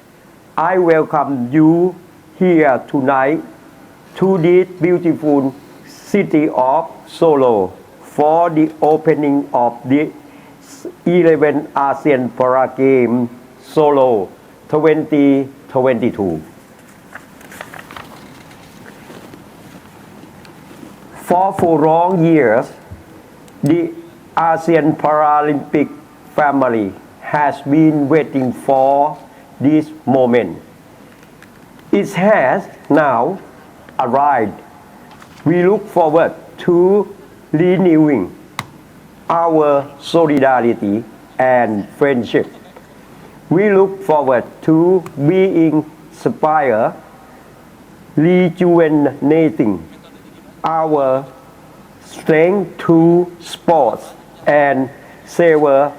I welcome you here tonight to this beautiful city of Solo for the opening of the 11th ASEAN Para Games Solo 2022. For long years, the ASEAN Paralympic family has been waiting for this moment. It has now arrived. We look forward to renewing our solidarity and friendship. We look forward to being inspired, rejuvenating our strength to sports and savor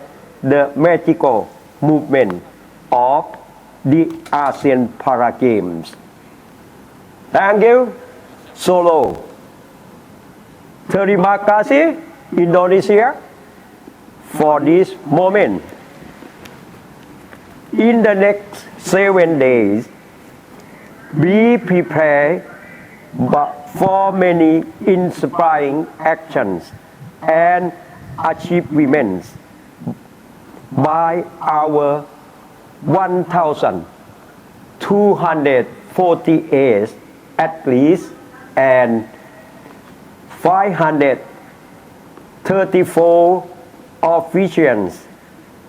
the magical movement of the ASEAN Para Games. Thank you, Solo. Terima kasih, Indonesia, for this moment. In the next 7 days, be prepared for many inspiring actions and achievements by our 1,248 athletes and 534 officials.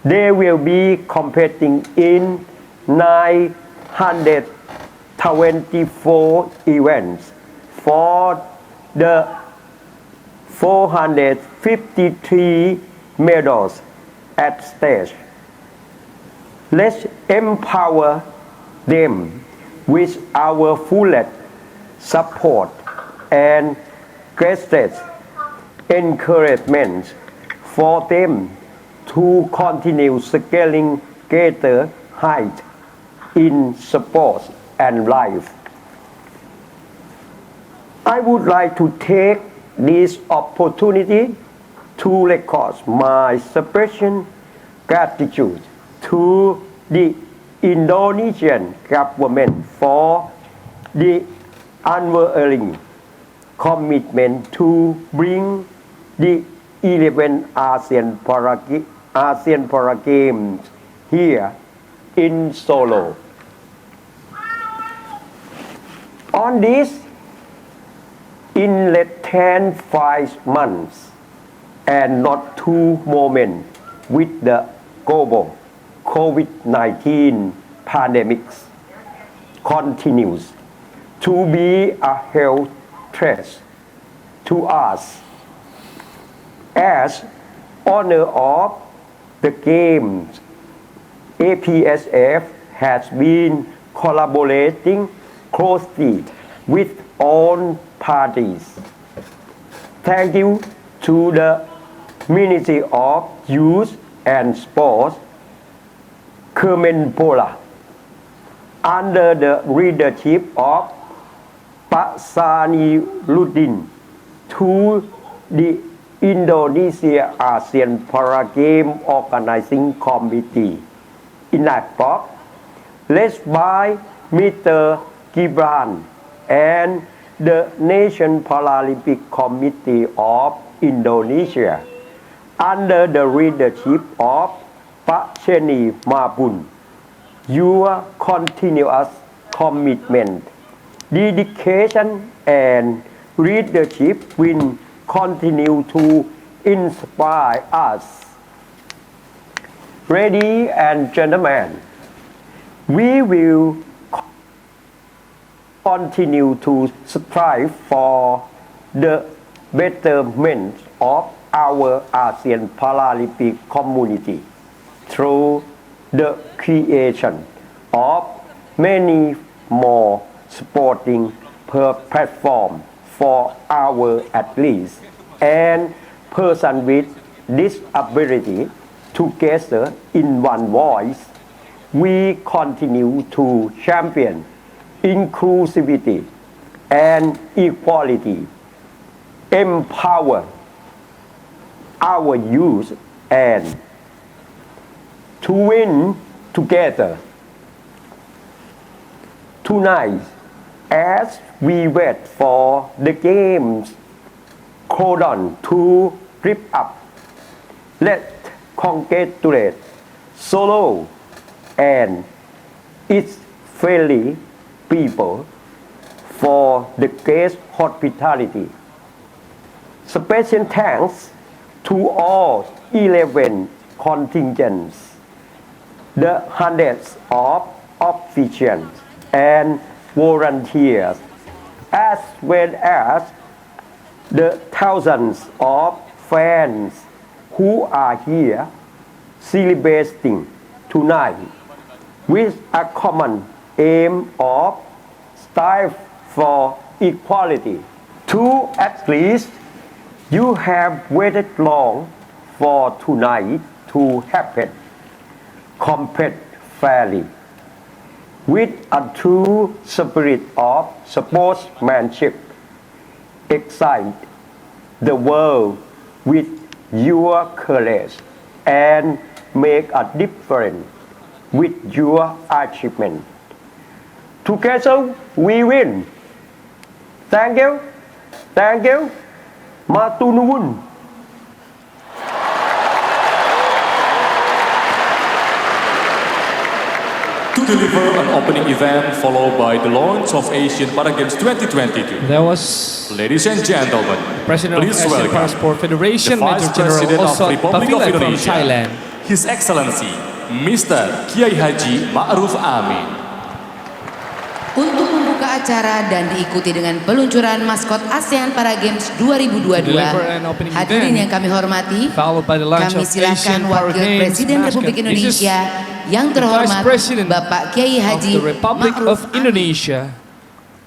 They will be competing in 924 events for the 453 medals at stake. Let's empower them with our fullest support and greatest encouragement for them to continue scaling greater heights in sports and life. I would like to take this opportunity to record my special gratitude to the Indonesian government for the unwavering commitment to bring the 11th ASEAN Para Games here in Solo. On this, in less than 5 months and not 2 moments with the global COVID-19 pandemic continues to be a health threat to us. As owner of the Games, APSF has been collaborating closely with all parties. Thank you to the Ministry of Youth and Sports, Kemenpora, under the leadership of Pak Saniruddin, to the Indonesia ASEAN Para Game Organizing Committee, INACOC, led by Mr. Gibran, and the Nation Paralympic Committee of Indonesia, under the leadership of Pak Cheni Mabun. Your continuous commitment, dedication, and leadership will continue to inspire us. Ladies and gentlemen, we will continue to strive for the betterment of our ASEAN Paralympic community through the creation of many more sporting platforms for our athletes and persons with disability. Together in one voice, we continue to champion inclusivity and equality, empower our youth, and to win together. Tonight, as we wait for the games cordon to rip up, let's congratulate Solo and its friendly people for the great hospitality. Special thanks to all 11 contingents, the hundreds of officials and volunteers, as well as the thousands of fans who are here celebrating tonight with a common aim of strive for equality. To athletes, you have waited long for tonight to happen. Compete fairly with a true spirit of sportsmanship. Excite the world with your courage and make a difference with your achievement. Together we win. Thank you. Thank you. Matur nuwun. To deliver an opening event followed by the launch of Asian Para Games 2022. That was Ladies and gentlemen, President of please Asian welcome Parasport Federation, the Major Vice General President of Osot Republic of Tafilai from Indonesia, Thailand. His Excellency Mr. Kiai Haji Ma'ruf Amin. Untuk membuka acara dan diikuti dengan peluncuran maskot ASEAN Para Games 2022, hadirin yang kami hormati, kami silakan Wakil Presiden Republik Indonesia yang terhormat Bapak Kiai Haji Ma'ruf Indonesia,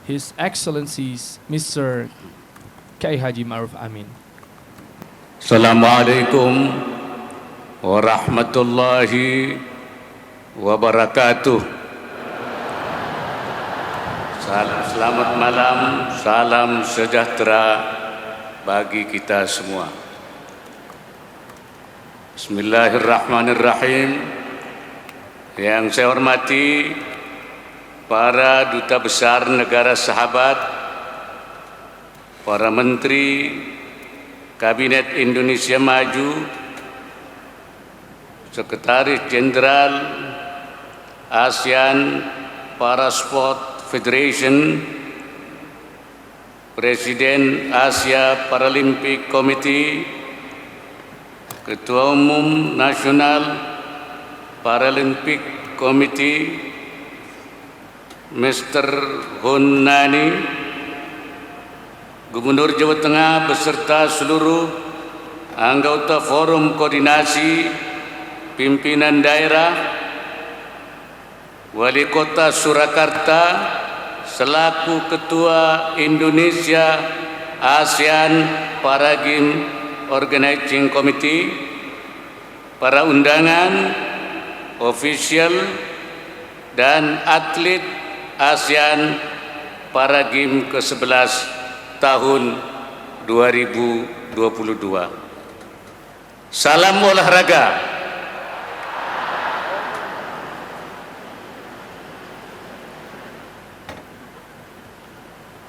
His Excellencies Mr. Kiai Haji Ma'ruf Amin. Assalamualaikum warahmatullahi wabarakatuh. Selamat malam, salam sejahtera bagi kita semua. Bismillahirrahmanirrahim. Yang saya hormati para duta besar negara sahabat, para menteri Kabinet Indonesia Maju, Sekretaris Jenderal ASEAN Parasport Federation, Presiden Asia Paralympic Committee, Ketua Umum Nasional Paralympic Committee, Mr. Hunnani, Gubernur Jawa Tengah beserta seluruh anggota Forum Koordinasi Pimpinan Daerah, Wali Kota Surakarta selaku Ketua Indonesia ASEAN Para Games Organizing Committee, para undangan, official, dan atlet ASEAN Para Games ke-11 tahun 2022. Salam olahraga.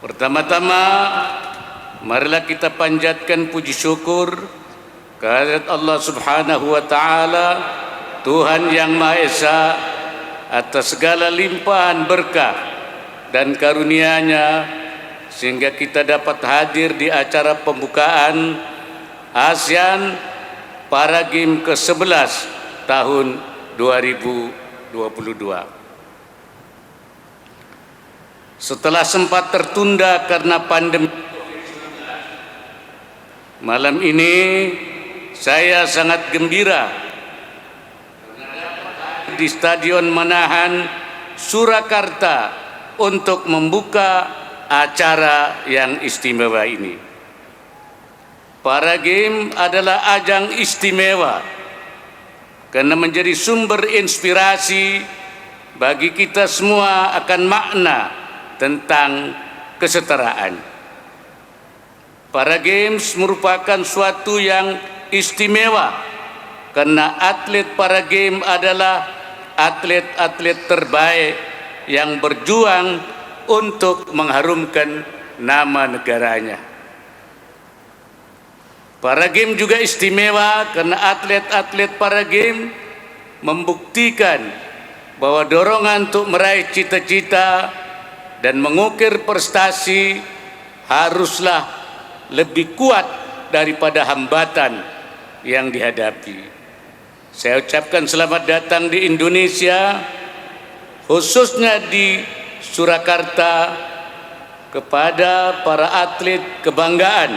Pertama-tama, marilah kita panjatkan puji syukur kehadirat Allah Subhanahu wa Ta'ala, Tuhan yang Maha Esa, atas segala limpahan berkah dan karunia-Nya sehingga kita dapat hadir di acara pembukaan ASEAN Para Games ke-11 tahun 2022. Setelah sempat tertunda karena pandemi, malam ini saya sangat gembira di Stadion Manahan Surakarta untuk membuka acara yang istimewa ini. Para Games adalah ajang istimewa karena menjadi sumber inspirasi bagi kita semua akan makna tentang kesetaraan. Para Games merupakan suatu yang istimewa karena atlet para Games adalah atlet-atlet terbaik yang berjuang untuk mengharumkan nama negaranya. Para Games juga istimewa karena atlet-atlet para Games membuktikan bahwa dorongan untuk meraih cita-cita dan mengukir prestasi haruslah lebih kuat daripada hambatan yang dihadapi. Saya ucapkan selamat datang di Indonesia, khususnya di Surakarta, kepada para atlet kebanggaan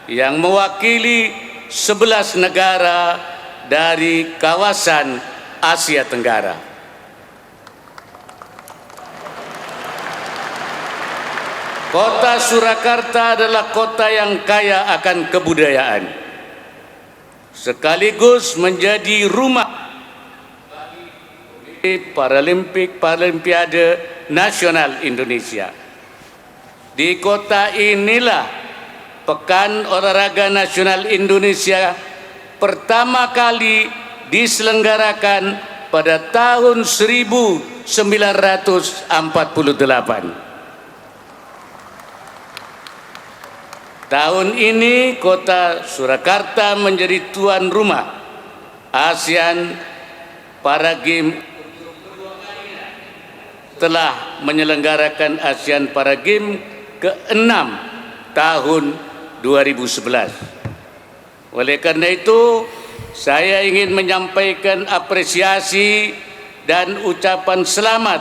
yang mewakili 11 negara dari kawasan Asia Tenggara. Kota Surakarta adalah kota yang kaya akan kebudayaan, sekaligus menjadi rumah bagi Paralimpiade Nasional Indonesia. Di kota inilah Pekan Olahraga Nasional Indonesia pertama kali diselenggarakan pada tahun 1948. Tahun ini kota Surakarta menjadi tuan rumah ASEAN Para Games telah menyelenggarakan ASEAN Para Games ke-6 tahun 2011. Oleh karena itu, saya ingin menyampaikan apresiasi dan ucapan selamat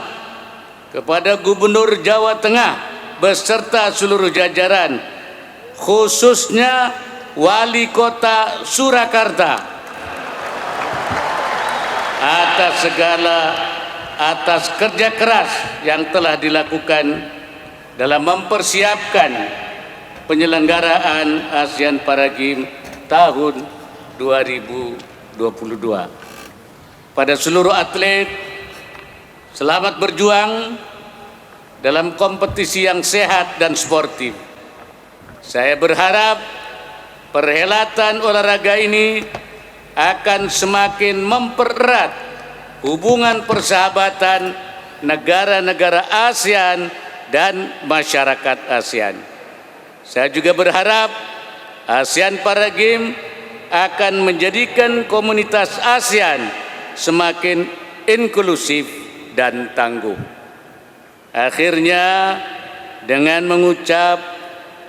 kepada Gubernur Jawa Tengah beserta seluruh jajaran, khususnya Wali Kota Surakarta, atas kerja keras yang telah dilakukan dalam mempersiapkan penyelenggaraan ASEAN Para Games tahun 2022. Pada seluruh atlet, selamat berjuang dalam kompetisi yang sehat dan sportif. Saya berharap perhelatan olahraga ini akan semakin mempererat hubungan persahabatan negara-negara ASEAN dan masyarakat ASEAN. Saya juga berharap ASEAN Para Games akan menjadikan komunitas ASEAN semakin inklusif dan tangguh. Akhirnya, dengan mengucap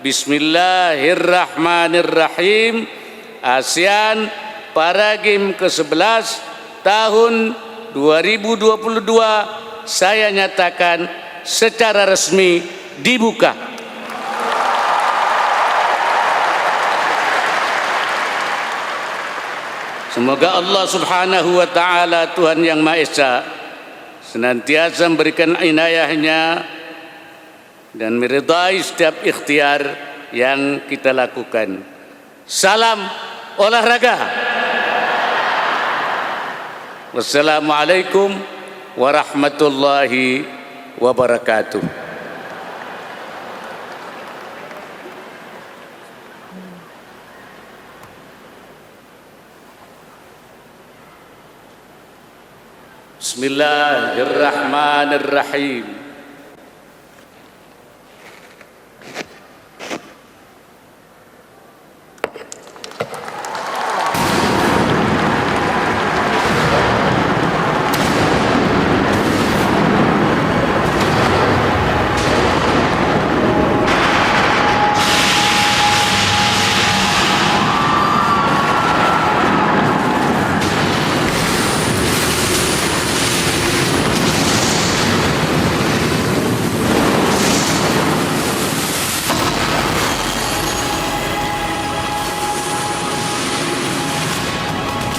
Bismillahirrahmanirrahim, ASEAN Para Games ke-11 tahun 2022 saya nyatakan secara resmi dibuka. Semoga Allah Subhanahu wa Ta'ala, Tuhan Yang Maha Esa, senantiasa memberikan inayahnya dan meridai setiap ikhtiar yang kita lakukan. Salam olahraga. Wassalamualaikum warahmatullahi wabarakatuh. Bismillahirrahmanirrahim.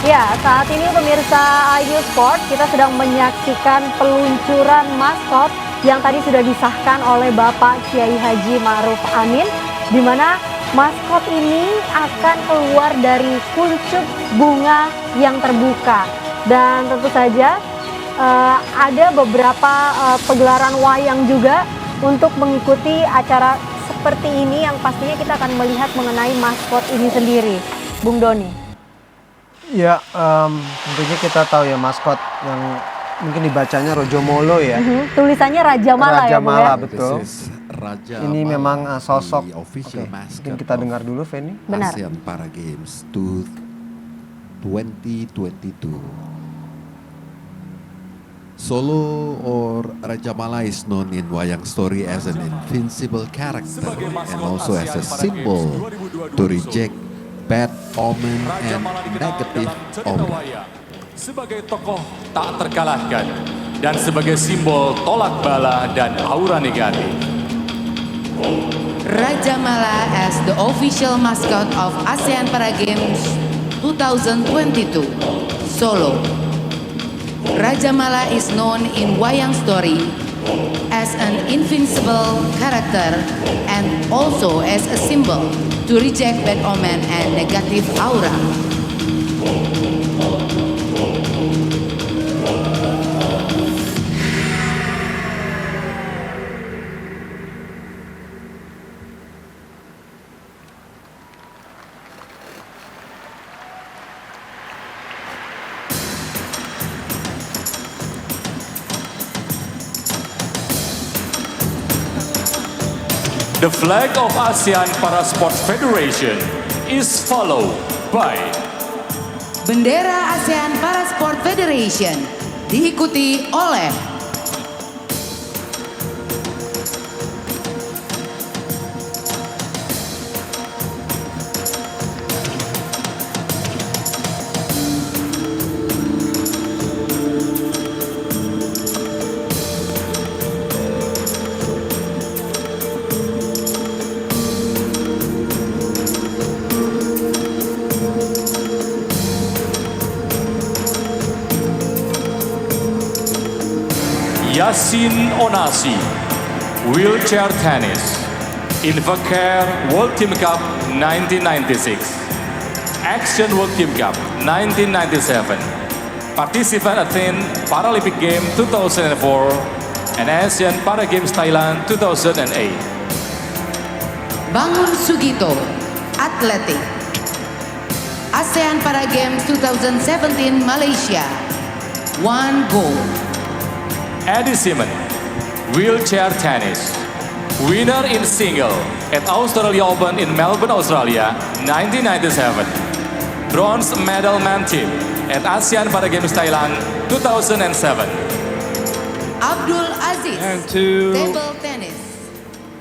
Ya, saat ini pemirsa Ayu Sport, kita sedang menyaksikan peluncuran maskot yang tadi sudah disahkan oleh Bapak Kiai Haji Ma'ruf Amin, di mana maskot ini akan keluar dari kuncup bunga yang terbuka. Dan tentu saja ada beberapa pegelaran wayang juga untuk mengikuti acara seperti ini yang pastinya kita akan melihat mengenai maskot ini sendiri. Bung Doni. Ya, tentunya kita tahu ya maskot yang mungkin dibacanya Rojomolo ya. Tulisannya Raja Mala Raja ya, Bu Mala, ya? betul. Raja Ini Mala, memang sosok. official Mungkin kita dengar dulu, Feni. Benar. ASEAN Para Games 2022. Solo or Raja Mala is known in wayang story as an invincible character and also as a symbol to reject bad omen and negative omen. Sebagai tokoh tak terkalahkan dan sebagai simbol tolak bala dan aura negatif. Raja Mala as the official mascot of ASEAN Para Games 2022, Solo. Raja Mala is known in wayang story as an invincible character and also as a symbol to reject bad omen and negative aura. The flag of ASEAN Para Sport Federation is followed by Bendera ASEAN Para Sport Federation diikuti oleh Yasin Onasi, wheelchair tennis, Invacare World Team Cup 1996, Action World Team Cup 1997, participant Athens Paralympic Game 2004, and Asian Para Games Thailand 2008. Bangun Sugito, atletik, ASEAN Para Games 2017 Malaysia, 1 gold. Eddie Simon, wheelchair tennis, winner in single at Australia Open in Melbourne, Australia, 1997. Bronze medal man team at ASEAN Para Games Thailand, 2007. Abdul Aziz, And to table tennis,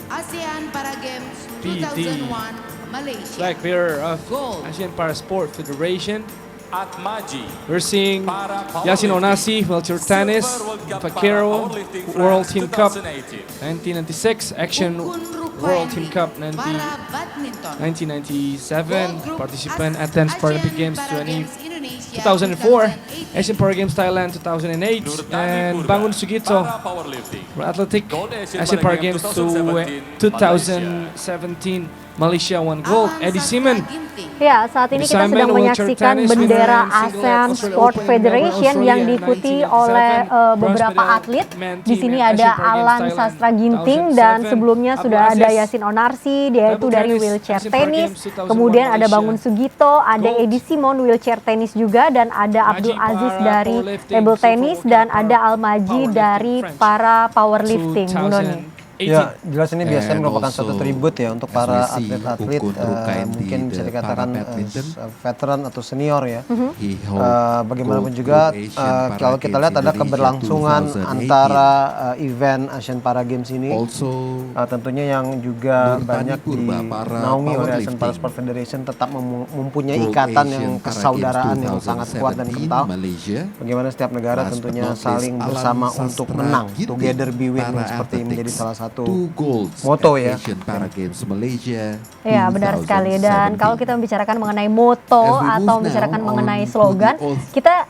ASEAN Para Games be the 2001 Malaysia. flag bearer of Gold. Asian Para Sport Federation, We're seeing Yasin Onasi, wheelchair tennis, Vaquero, World Team Cup 1996, Action World Team Cup 1997, participant Athens Paralympic Games 2004, Asian Para Games Thailand 2008, and Bangun Sugito, Athletic, Asian Para Games 2017, Malaysia won gold. Eddie Simon. Ya, saat ini kita sedang menyaksikan bendera ASEAN Sport Federation yang diikuti oleh beberapa atlet. Di sini ada Alan Sastra Ginting dan sebelumnya sudah ada Yasin Onarsi, dia itu dari wheelchair tenis. Kemudian ada Bangun Sugito, ada Eddie Simon wheelchair tenis juga, dan ada Abdul Aziz dari table tenis, dan ada Almaji dari para powerlifting. Bung Doni. Ya, jelas ini biasanya merupakan suatu tribut ya untuk para atlet-atlet mungkin bisa dikatakan veteran atau senior ya. Bagaimanapun juga kalau kita lihat ada keberlangsungan antara event Asian Para Games ini, tentunya yang juga banyak dinaungi oleh Asian Para Sport Federation tetap mempunyai ikatan yang kesaudaraan yang sangat kuat dan kental. Bagaimana setiap negara tentunya saling bersama untuk menang, together we win, seperti menjadi salah satu moto ya. Para Games Malaysia. Ya, benar sekali. Dan kalau kita membicarakan mengenai moto atau membicarakan mengenai slogan, kita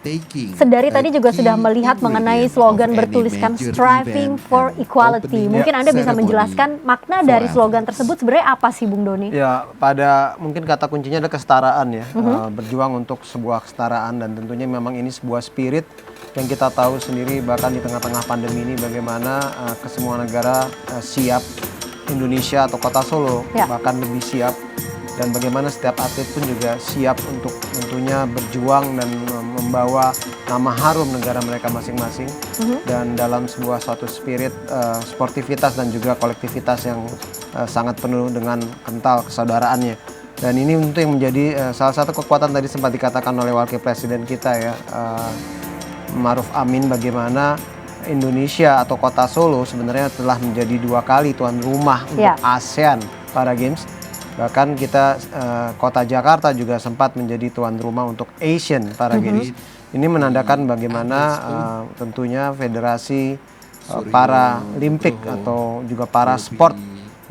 sedari tadi juga sudah melihat mengenai slogan bertuliskan Striving for Equality. Mungkin Anda bisa menjelaskan makna dari slogan tersebut sebenarnya apa sih, Bung Doni? Ya, mungkin kata kuncinya ada kesetaraan ya. Berjuang untuk sebuah kesetaraan, dan tentunya memang ini sebuah spirit yang kita tahu sendiri bahkan di tengah-tengah pandemi ini bagaimana kesemua negara siap, Indonesia atau Kota Solo bahkan lebih siap, dan bagaimana setiap atlet pun juga siap untuk tentunya berjuang dan membawa nama harum negara mereka masing-masing, dan dalam sebuah suatu spirit sportivitas dan juga kolektivitas yang sangat penuh dengan kental kesaudaraannya. Dan ini tentu yang menjadi salah satu kekuatan tadi sempat dikatakan oleh Wakil Presiden kita ya, Ma'ruf Amin, bagaimana Indonesia atau Kota Solo sebenarnya telah menjadi 2 kali tuan rumah untuk ASEAN Para Games. Bahkan kita Kota Jakarta juga sempat menjadi tuan rumah untuk Asian Para Games. Ini menandakan bagaimana tentunya federasi Paralimpik atau juga para sport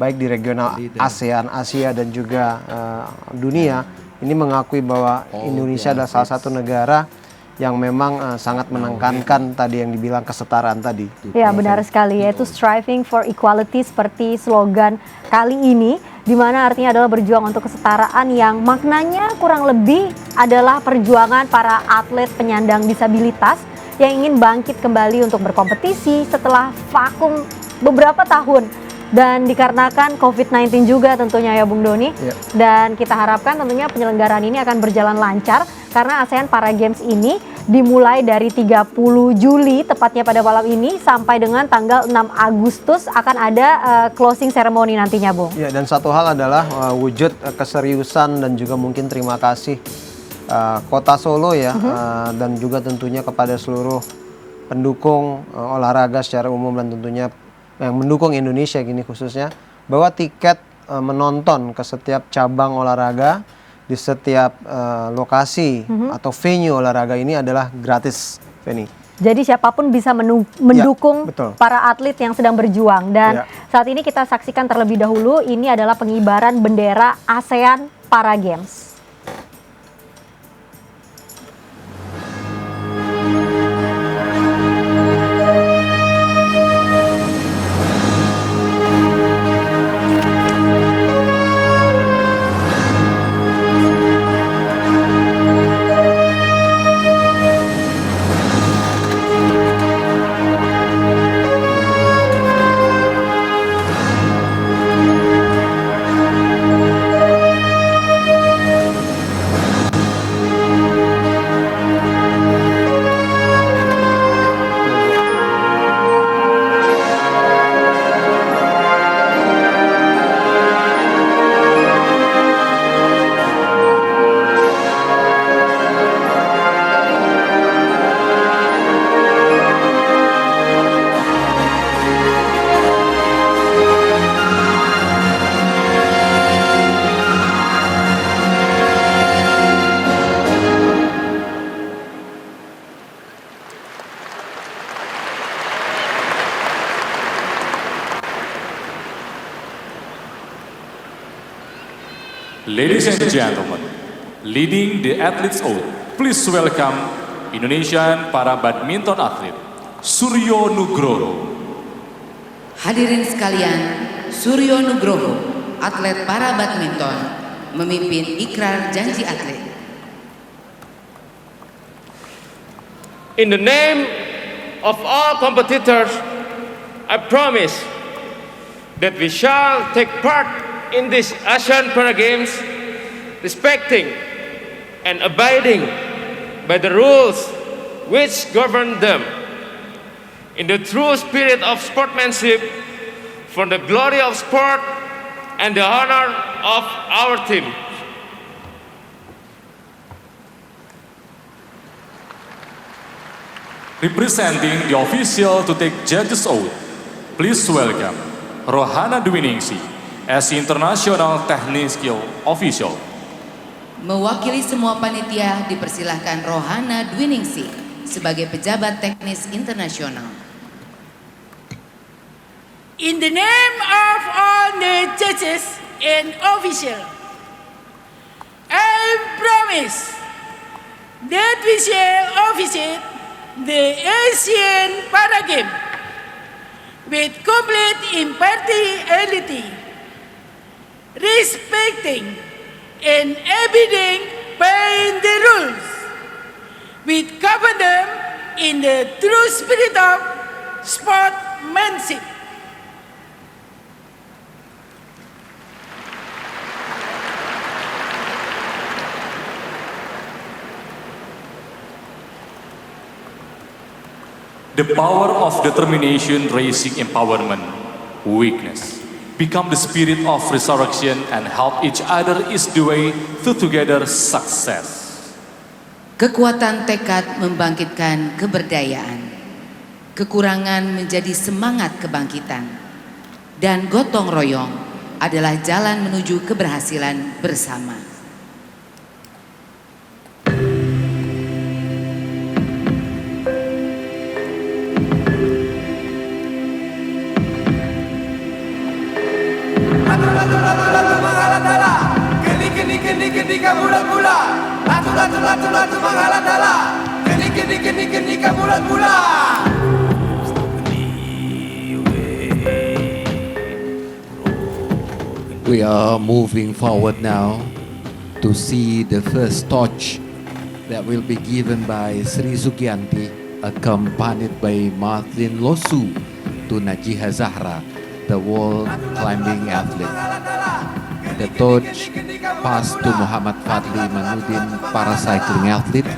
baik di regional ASEAN, Asia dan juga dunia ini mengakui bahwa Indonesia adalah salah satu negara yang memang sangat menekankan tadi yang dibilang kesetaraan tadi. Ya, benar sekali, yaitu Striving for Equality seperti slogan kali ini, di mana artinya adalah berjuang untuk kesetaraan yang maknanya kurang lebih adalah perjuangan para atlet penyandang disabilitas yang ingin bangkit kembali untuk berkompetisi setelah vakum beberapa tahun. Dan dikarenakan COVID-19 juga tentunya ya Bung Doni. Dan kita harapkan tentunya penyelenggaraan ini akan berjalan lancar, karena ASEAN Para Games ini dimulai dari 30 Juli tepatnya pada malam ini sampai dengan tanggal 6 Agustus akan ada closing ceremony nantinya, Bung. Ya, dan satu hal adalah wujud keseriusan dan juga mungkin terima kasih Kota Solo ya, dan juga tentunya kepada seluruh pendukung olahraga secara umum dan tentunya yang mendukung Indonesia gini khususnya, bahwa tiket menonton ke setiap cabang olahraga di setiap lokasi atau venue olahraga ini adalah gratis, Feni. Jadi siapapun bisa mendukung para atlet yang sedang berjuang. Dan saat ini kita saksikan terlebih dahulu, ini adalah pengibaran bendera ASEAN Para Games. Ladies and gentlemen, leading the athletes oath, please welcome Indonesian para badminton athlete Suryo Nugroho. Hadirin sekalian, Suryo Nugroho, atlet para badminton, memimpin ikrar janji atlet. In the name of all competitors, I promise that we shall take part in this Asian Para Games respecting and abiding by the rules which govern them in the true spirit of sportsmanship for the glory of sport and the honor of our team. Representing the official to take judges oath, please welcome Rohana Dwiningsih as international technical official. Mewakili semua panitia dipersilahkan Rohana Dwiningsih sebagai pejabat teknis internasional. In the name of all the judges and officials, I promise that we shall officiate the Asian Para Games with complete impartiality, respecting and abiding by the rules, we govern them in the true spirit of sportsmanship. The power of determination raising empowerment, weakness, become the spirit of resurrection and help each other is the way to together success. Kekuatan tekad membangkitkan keberdayaan, kekurangan menjadi semangat kebangkitan, dan gotong royong adalah jalan menuju keberhasilan bersama. We are moving forward now to see the first torch that will be given by Sri Sugianti, accompanied by Martin Losu, to Najiha Zahra, the wall climbing athlete. The torch passed to Muhammad Fadli Manudin, paracycling athlete,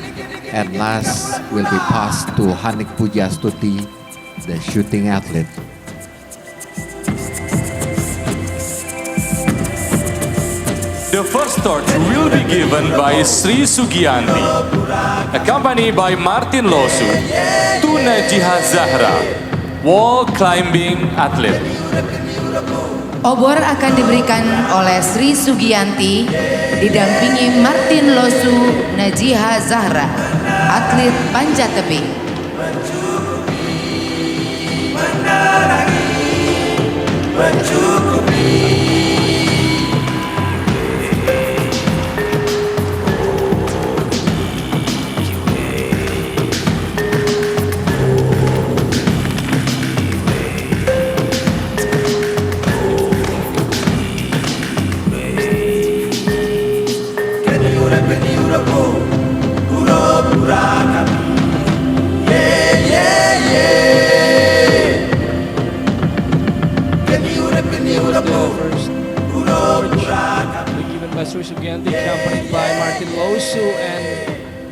and last will be passed to Hanik Pujastuti, the shooting athlete. The first torch will be given by Sri Sugianti, accompanied by Martin Losu, to Najiha Zahra, wall climbing athlete. Obor akan diberikan oleh Sri Sugianti didampingi Martin Losu Najiha Zahra, atlet panjat tebing. Given by Sri Sugianti, accompanied by Martin Losu, and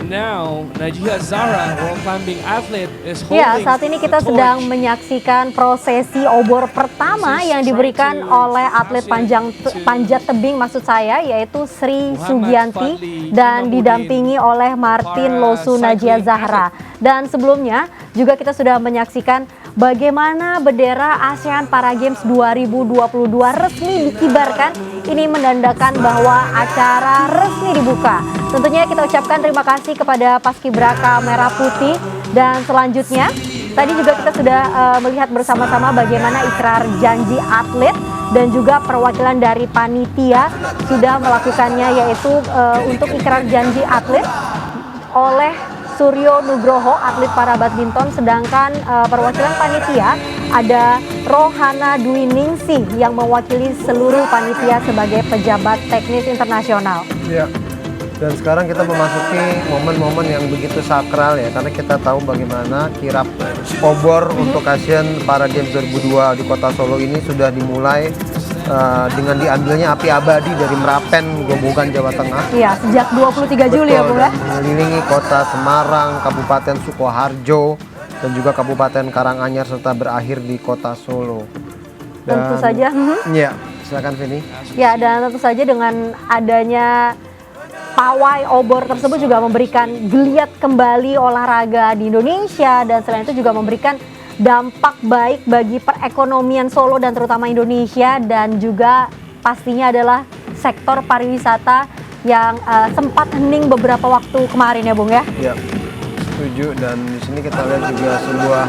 now Najiha Zahra, wall climbing athlete, is holding. Ya, saat ini kita sedang menyaksikan prosesi obor pertama yang diberikan oleh atlet panjat tebing maksud saya, yaitu Sri Sugianti dan didampingi oleh Martin Losu Najiha Zahra. Dan sebelumnya juga kita sudah menyaksikan bagaimana bendera ASEAN Para Games 2022 resmi dikibarkan. Ini menandakan bahwa acara resmi dibuka. Tentunya kita ucapkan terima kasih kepada Paskibraka Merah Putih. Dan selanjutnya tadi juga kita sudah melihat bersama-sama bagaimana ikrar janji atlet dan juga perwakilan dari panitia sudah melakukannya, yaitu untuk ikrar janji atlet oleh Suryo Nugroho, atlet para badminton, sedangkan perwakilan panitia ada Rohana Dwi Ningsih yang mewakili seluruh panitia sebagai pejabat teknis internasional. Ya. Dan sekarang kita memasuki momen-momen yang begitu sakral ya, karena kita tahu bagaimana kirap obor untuk Asian Para Games 2002 di Kota Solo ini sudah dimulai dengan diambilnya api abadi dari Merapen, Grobogan, Jawa Tengah. Iya, sejak 23 Juli ya, Bung ya. Mengelilingi Kota Semarang, Kabupaten Sukoharjo, dan juga Kabupaten Karanganyar serta berakhir di Kota Solo. Dan, tentu saja. Ya, silakan Vini. Ya, dan tentu saja dengan adanya pawai obor tersebut juga memberikan geliat kembali olahraga di Indonesia, dan selain itu juga memberikan dampak baik bagi perekonomian Solo dan terutama Indonesia, dan juga pastinya adalah sektor pariwisata yang sempat hening beberapa waktu kemarin ya, Bung ya. Ya, setuju. Dan di sini kita lihat juga sebuah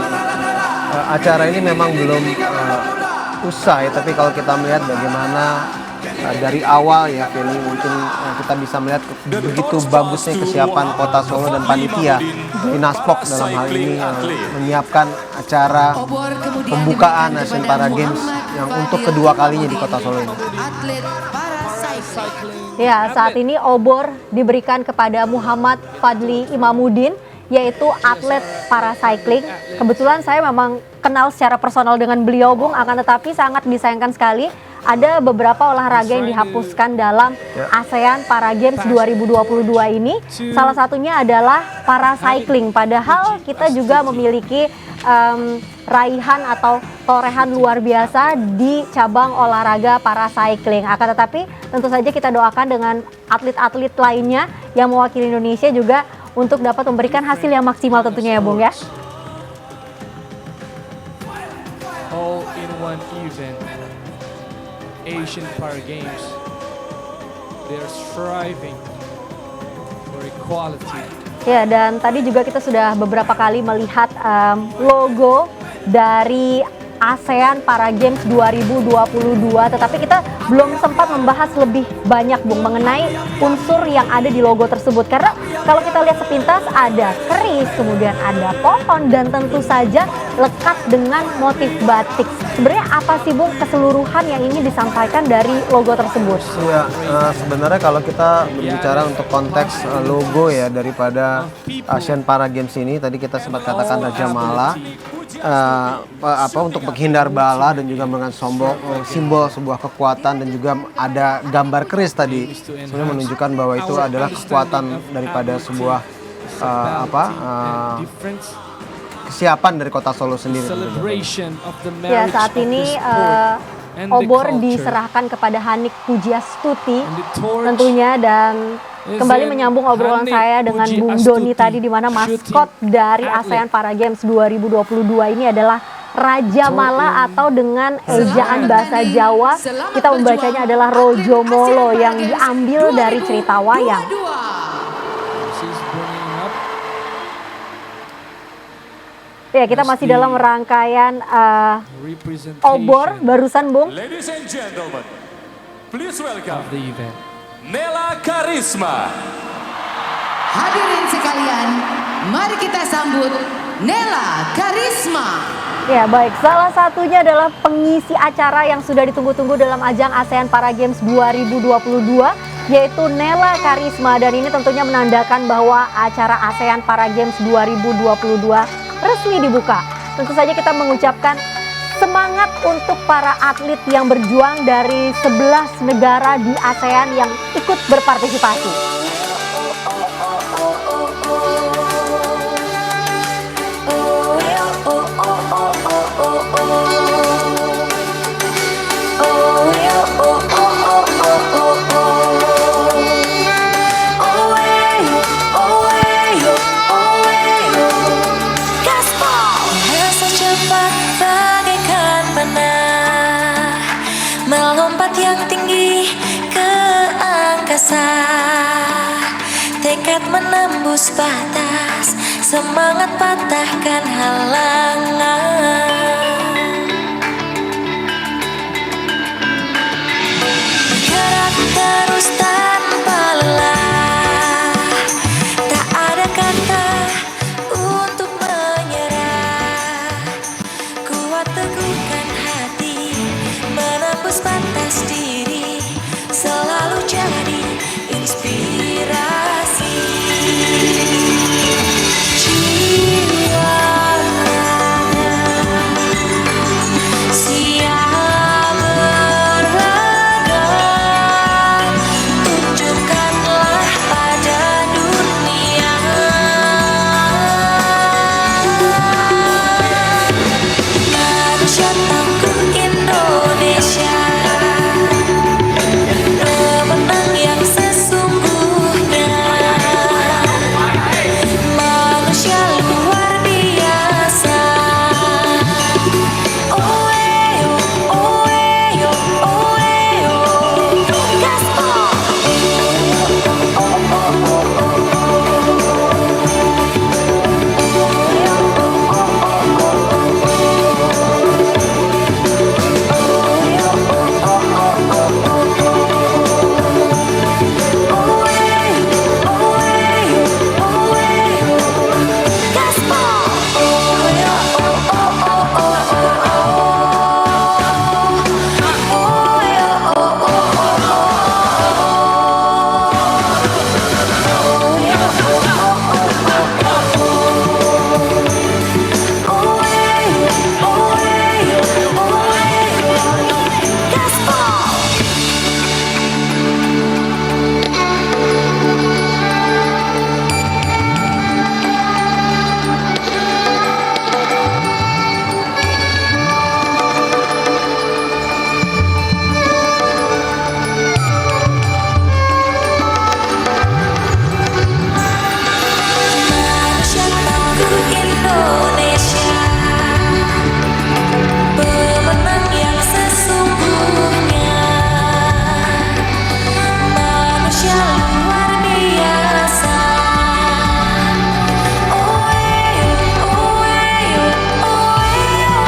acara ini memang belum usai, tapi kalau kita melihat bagaimana dari awal ya, Kenny, mungkin kita bisa melihat begitu bagusnya kesiapan Kota Solo dan panitia Dinaspok dalam hal ini menyiapkan acara pembukaan Asian Para Games yang untuk kedua kalinya di Kota Solo ini. Ya, saat ini obor diberikan kepada Muhammad Fadli Imamuddin, yaitu atlet para cycling. Kebetulan saya memang kenal secara personal dengan beliau, Bung, akan tetapi sangat disayangkan sekali ada beberapa olahraga yang dihapuskan dalam ASEAN Para Games 2022 ini. Salah satunya adalah para cycling. Padahal kita juga memiliki raihan atau torehan luar biasa di cabang olahraga para cycling. Akan tetapi tentu saja kita doakan dengan atlet-atlet lainnya yang mewakili Indonesia juga untuk dapat memberikan hasil yang maksimal tentunya ya, Bung ya. All in one event. Asian Para Games, they're striving for equality. Ya, dan tadi juga kita sudah beberapa kali melihat logo dari ASEAN Para Games 2022, tetapi kita belum sempat membahas lebih banyak, Bung, mengenai unsur yang ada di logo tersebut. Karena kalau kita lihat sepintas ada keris, kemudian ada pohon, dan tentu saja lekat dengan motif batik. Sebenarnya apa sih, Bung, keseluruhan yang ingin disampaikan dari logo tersebut? Ya, sebenarnya kalau kita berbicara untuk konteks logo ya daripada Asian Para Games ini, tadi kita sempat katakan Raja Mala, untuk menghindar bala dan juga dengan simbol sebuah kekuatan, dan juga ada gambar keris tadi sebenarnya menunjukkan bahwa itu adalah kekuatan daripada sebuah kesiapan dari Kota Solo sendiri. Ya, saat ini obor diserahkan kepada Hanik Pujiastuti tentunya, dan kembali menyambung obrolan saya dengan Bung Doni tadi, di mana maskot dari ASEAN Para Games 2022 ini adalah Raja Mala, atau dengan ejaan bahasa Jawa kita membacanya adalah Rojo Molo, yang diambil dari cerita wayang. Ya, kita masih dalam rangkaian obor barusan, Bung. Ladies and gentlemen, please welcome the event, Nela Karisma. Hadirin sekalian, mari kita sambut Nela Karisma. Ya, baik, salah satunya adalah pengisi acara yang sudah ditunggu-tunggu dalam ajang ASEAN Para Games 2022, yaitu Nela Karisma, dan ini tentunya menandakan bahwa acara ASEAN Para Games 2022 resmi dibuka. Tentu saja kita mengucapkan semangat untuk para atlet yang berjuang dari 11 negara di ASEAN yang ikut berpartisipasi. Tekad menembus batas, semangat patahkan halangan. terus tanpa lelah. Tak ada kata untuk menyerah. Kuat teguhkan hati, menembus batas diri, selalu jadi inspirasi. Jiwa siap berlaga, tunjukkanlah pada dunia manusia tangguh Indonesia, pemenang yang sesungguhnya, manusia luar biasa. Oeo, oeo, oeo, gaspol. Manusia tangguh Indonesia, pemenang yang sesungguhnya, manusia luar biasa. Oeo, oeo, oeo,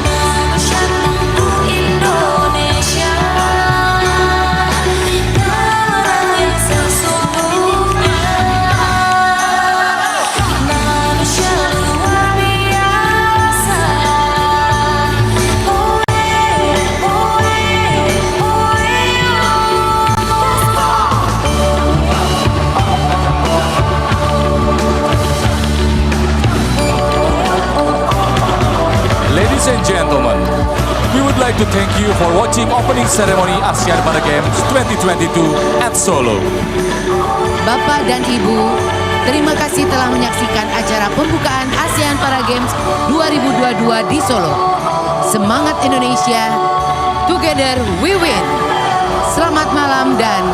manusia tangguh Indonesia, pemenang yang sesungguhnya, manusia luar biasa. Oeo, oeo, oeo, Ladies and gentlemen, we would like to thank you for watching opening ceremony ASEAN Para Games 2022 at Solo. Bapak dan Ibu, terima kasih telah menyaksikan acara pembukaan ASEAN Para Games 2022 di Solo. Semangat Indonesia, together we win. Selamat malam dan